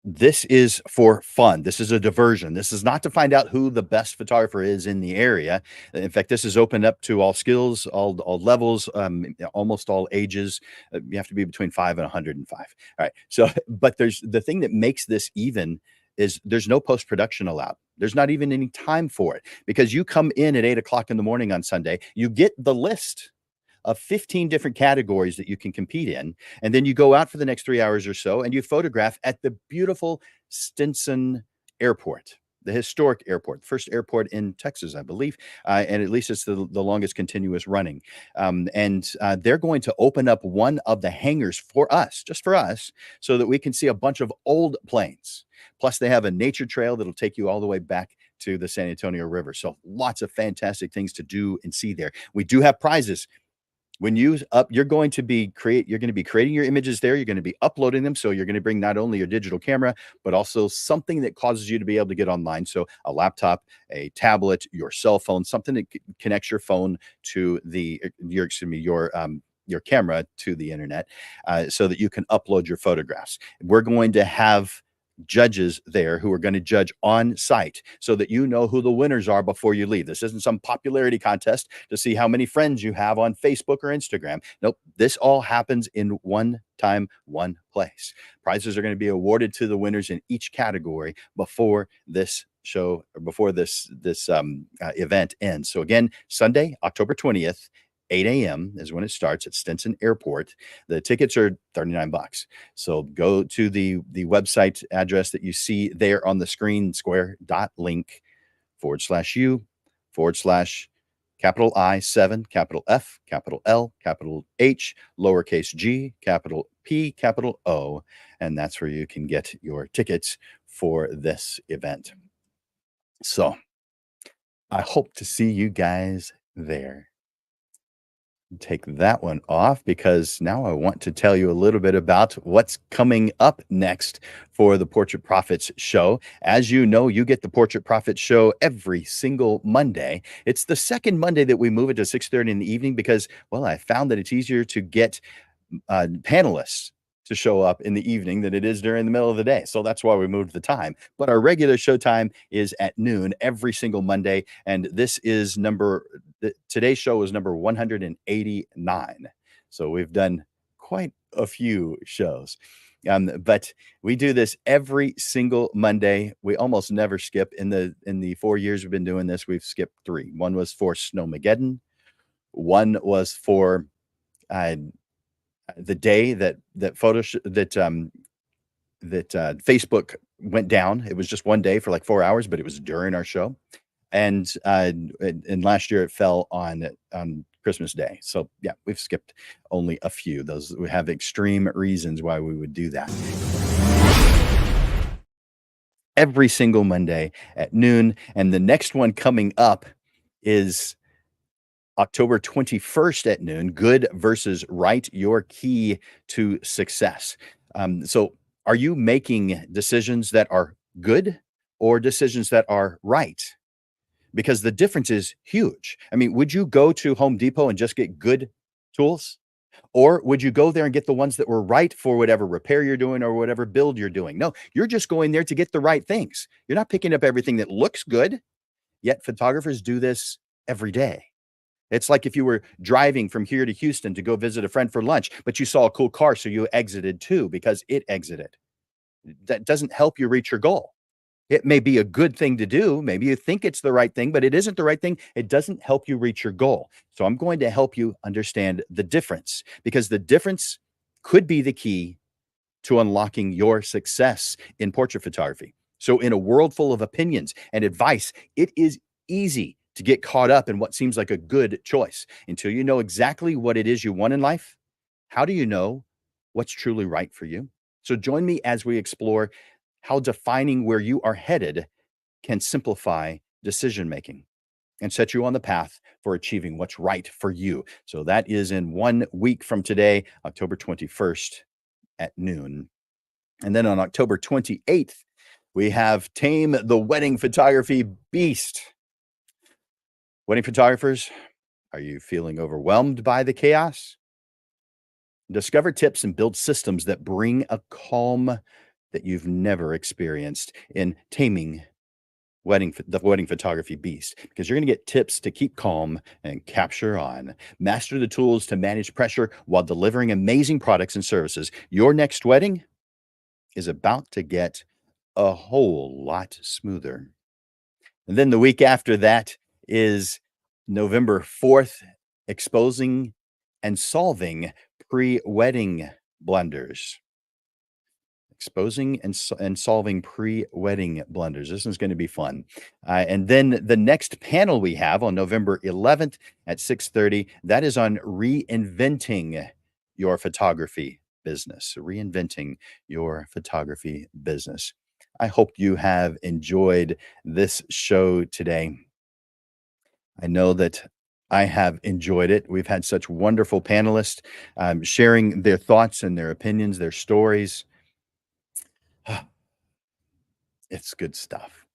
this is for fun. This is a diversion. This is not to find out who the best photographer is in the area. In fact, this is open up to all skills, all levels, almost all ages. You have to be between 5 and 105. All right. So, but there's the thing that makes this even is there's no post-production allowed. There's not even any time for it, because you come in at 8 o'clock in the morning on Sunday, you get the list of 15 different categories that you can compete in. And then you go out for the next 3 hours or so and you photograph at the beautiful Stinson Airport, the historic airport, the first airport in Texas, I believe. And at least it's the longest continuous running. They're going to open up one of the hangars for us, just for us, so that we can see a bunch of old planes. Plus, they have a nature trail that'll take you all the way back to the San Antonio River. So lots of fantastic things to do and see there. We do have prizes. When you're going to be creating your images there. You're going to be uploading them. So you're going to bring not only your digital camera, but also something that causes you to be able to get online. So a laptop, a tablet, your cell phone, something that connects your phone to your camera to the internet, so that you can upload your photographs. We're going to have judges there who are going to judge on site, so that you know who the winners are before you leave. This isn't some popularity contest to see how many friends you have on Facebook or Instagram. Nope. This all happens in one time, one place. Prizes are going to be awarded to the winners in each category before this show, or before this event ends. So again, Sunday, October 20th, 8 a.m. is when it starts at Stinson Airport. The tickets are $39. So go to the website address that you see there on the screen, square.link/U/capital I 7, capital F, capital L, capital H, lowercase g, capital P, capital O. And that's where you can get your tickets for this event. So I hope to see you guys there. Take that one off, because now I want to tell you a little bit about what's coming up next for the Portrait Profits show. As you know, you get the Portrait Profits show every single Monday. It's the second Monday that we move it to 6:30 in the evening because, well, I found that it's easier to get panelists to show up in the evening than it is during the middle of the day. So that's why we moved the time. But our regular show time is at noon every single Monday. And this is today's show is number 189. So we've done quite a few shows. But we do this every single Monday. We almost never skip. In the 4 years we've been doing this, we've skipped 3. One was for Snowmageddon. One was for the day that Facebook went down. It was just one day for like 4 hours, but it was during our show. And last year it fell on Christmas Day. So yeah, we've skipped only a few. Those we have extreme reasons why we would do that. Every single Monday at noon. And the next one coming up is October 21st at noon, Good versus Right, your key to success. So are you making decisions that are good or decisions that are right? Because the difference is huge. I mean, would you go to Home Depot and just get good tools? Or would you go there and get the ones that were right for whatever repair you're doing or whatever build you're doing? No, you're just going there to get the right things. You're not picking up everything that looks good. Yet photographers do this every day. It's like if you were driving from here to Houston to go visit a friend for lunch, but you saw a cool car, so you exited too because it exited. That doesn't help you reach your goal. It may be a good thing to do. Maybe you think it's the right thing, but it isn't the right thing. It doesn't help you reach your goal. So I'm going to help you understand the difference, because the difference could be the key to unlocking your success in portrait photography. So in a world full of opinions and advice, it is easy to get caught up in what seems like a good choice until you know exactly what it is you want in life. How do you know what's truly right for you. So join me as we explore how defining where you are headed can simplify decision making and set you on the path for achieving what's right for you. So that is in 1 week from today, October 21st at noon. And then on October 28th, we have Tame the Wedding Photography Beast. Wedding photographers, are you feeling overwhelmed by the chaos? Discover tips and build systems that bring a calm that you've never experienced in Taming the Wedding Photography Beast, because you're going to get tips to keep calm and capture on. Master the tools to manage pressure while delivering amazing products and services. Your next wedding is about to get a whole lot smoother. And then the week after that is November 4th, exposing and solving pre-wedding blunders. Exposing and solving pre-wedding blunders. This is going to be fun. And then the next panel we have on November 11th at 6:30, that is on reinventing your photography business. Reinventing your photography business. I hope you have enjoyed this show today. I know that I have enjoyed it. We've had such wonderful panelists sharing their thoughts and their opinions, their stories. It's good stuff.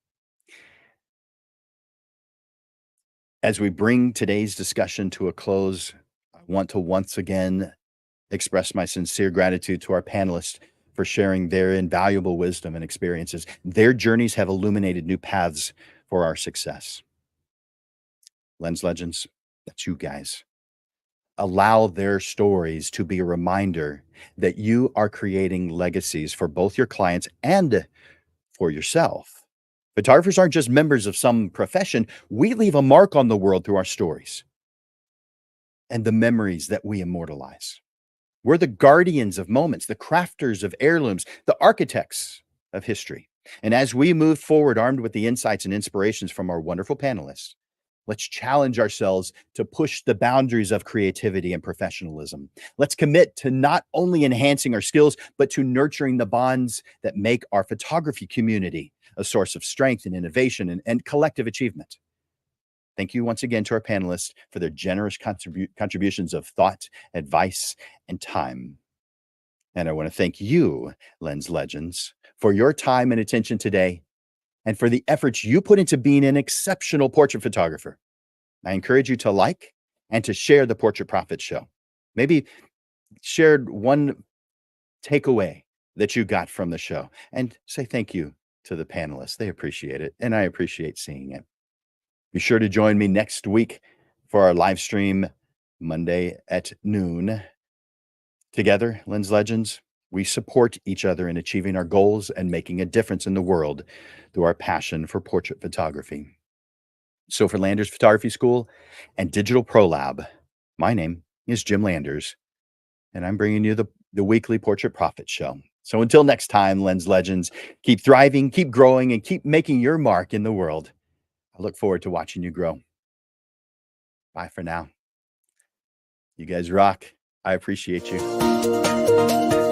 As we bring today's discussion to a close, I want to once again express my sincere gratitude to our panelists for sharing their invaluable wisdom and experiences. Their journeys have illuminated new paths for our success. Lens Legends, that's you guys. Allow their stories to be a reminder that you are creating legacies for both your clients and for yourself. Photographers aren't just members of some profession. We leave a mark on the world through our stories and the memories that we immortalize. We're the guardians of moments, the crafters of heirlooms, the architects of history. And as we move forward, armed with the insights and inspirations from our wonderful panelists, let's challenge ourselves to push the boundaries of creativity and professionalism. Let's commit to not only enhancing our skills, but to nurturing the bonds that make our photography community a source of strength and innovation and collective achievement. Thank you once again to our panelists for their generous contributions of thought, advice, and time. And I want to thank you, Lens Legends, for your time and attention today, and for the efforts you put into being an exceptional portrait photographer. I encourage you to like and to share the Portrait Profit Show. Maybe share one takeaway that you got from the show and say thank you to the panelists. They appreciate it, and I appreciate seeing it. Be sure to join me next week for our live stream Monday at noon. Together, Lens Legends, we support each other in achieving our goals and making a difference in the world through our passion for portrait photography. So for Landers Photography School and Digital Pro Lab, my name is Jim Landers, and I'm bringing you the weekly Portrait Profit Show. So until next time, Lens Legends, keep thriving, keep growing, and keep making your mark in the world. I look forward to watching you grow. Bye for now. You guys rock. I appreciate you.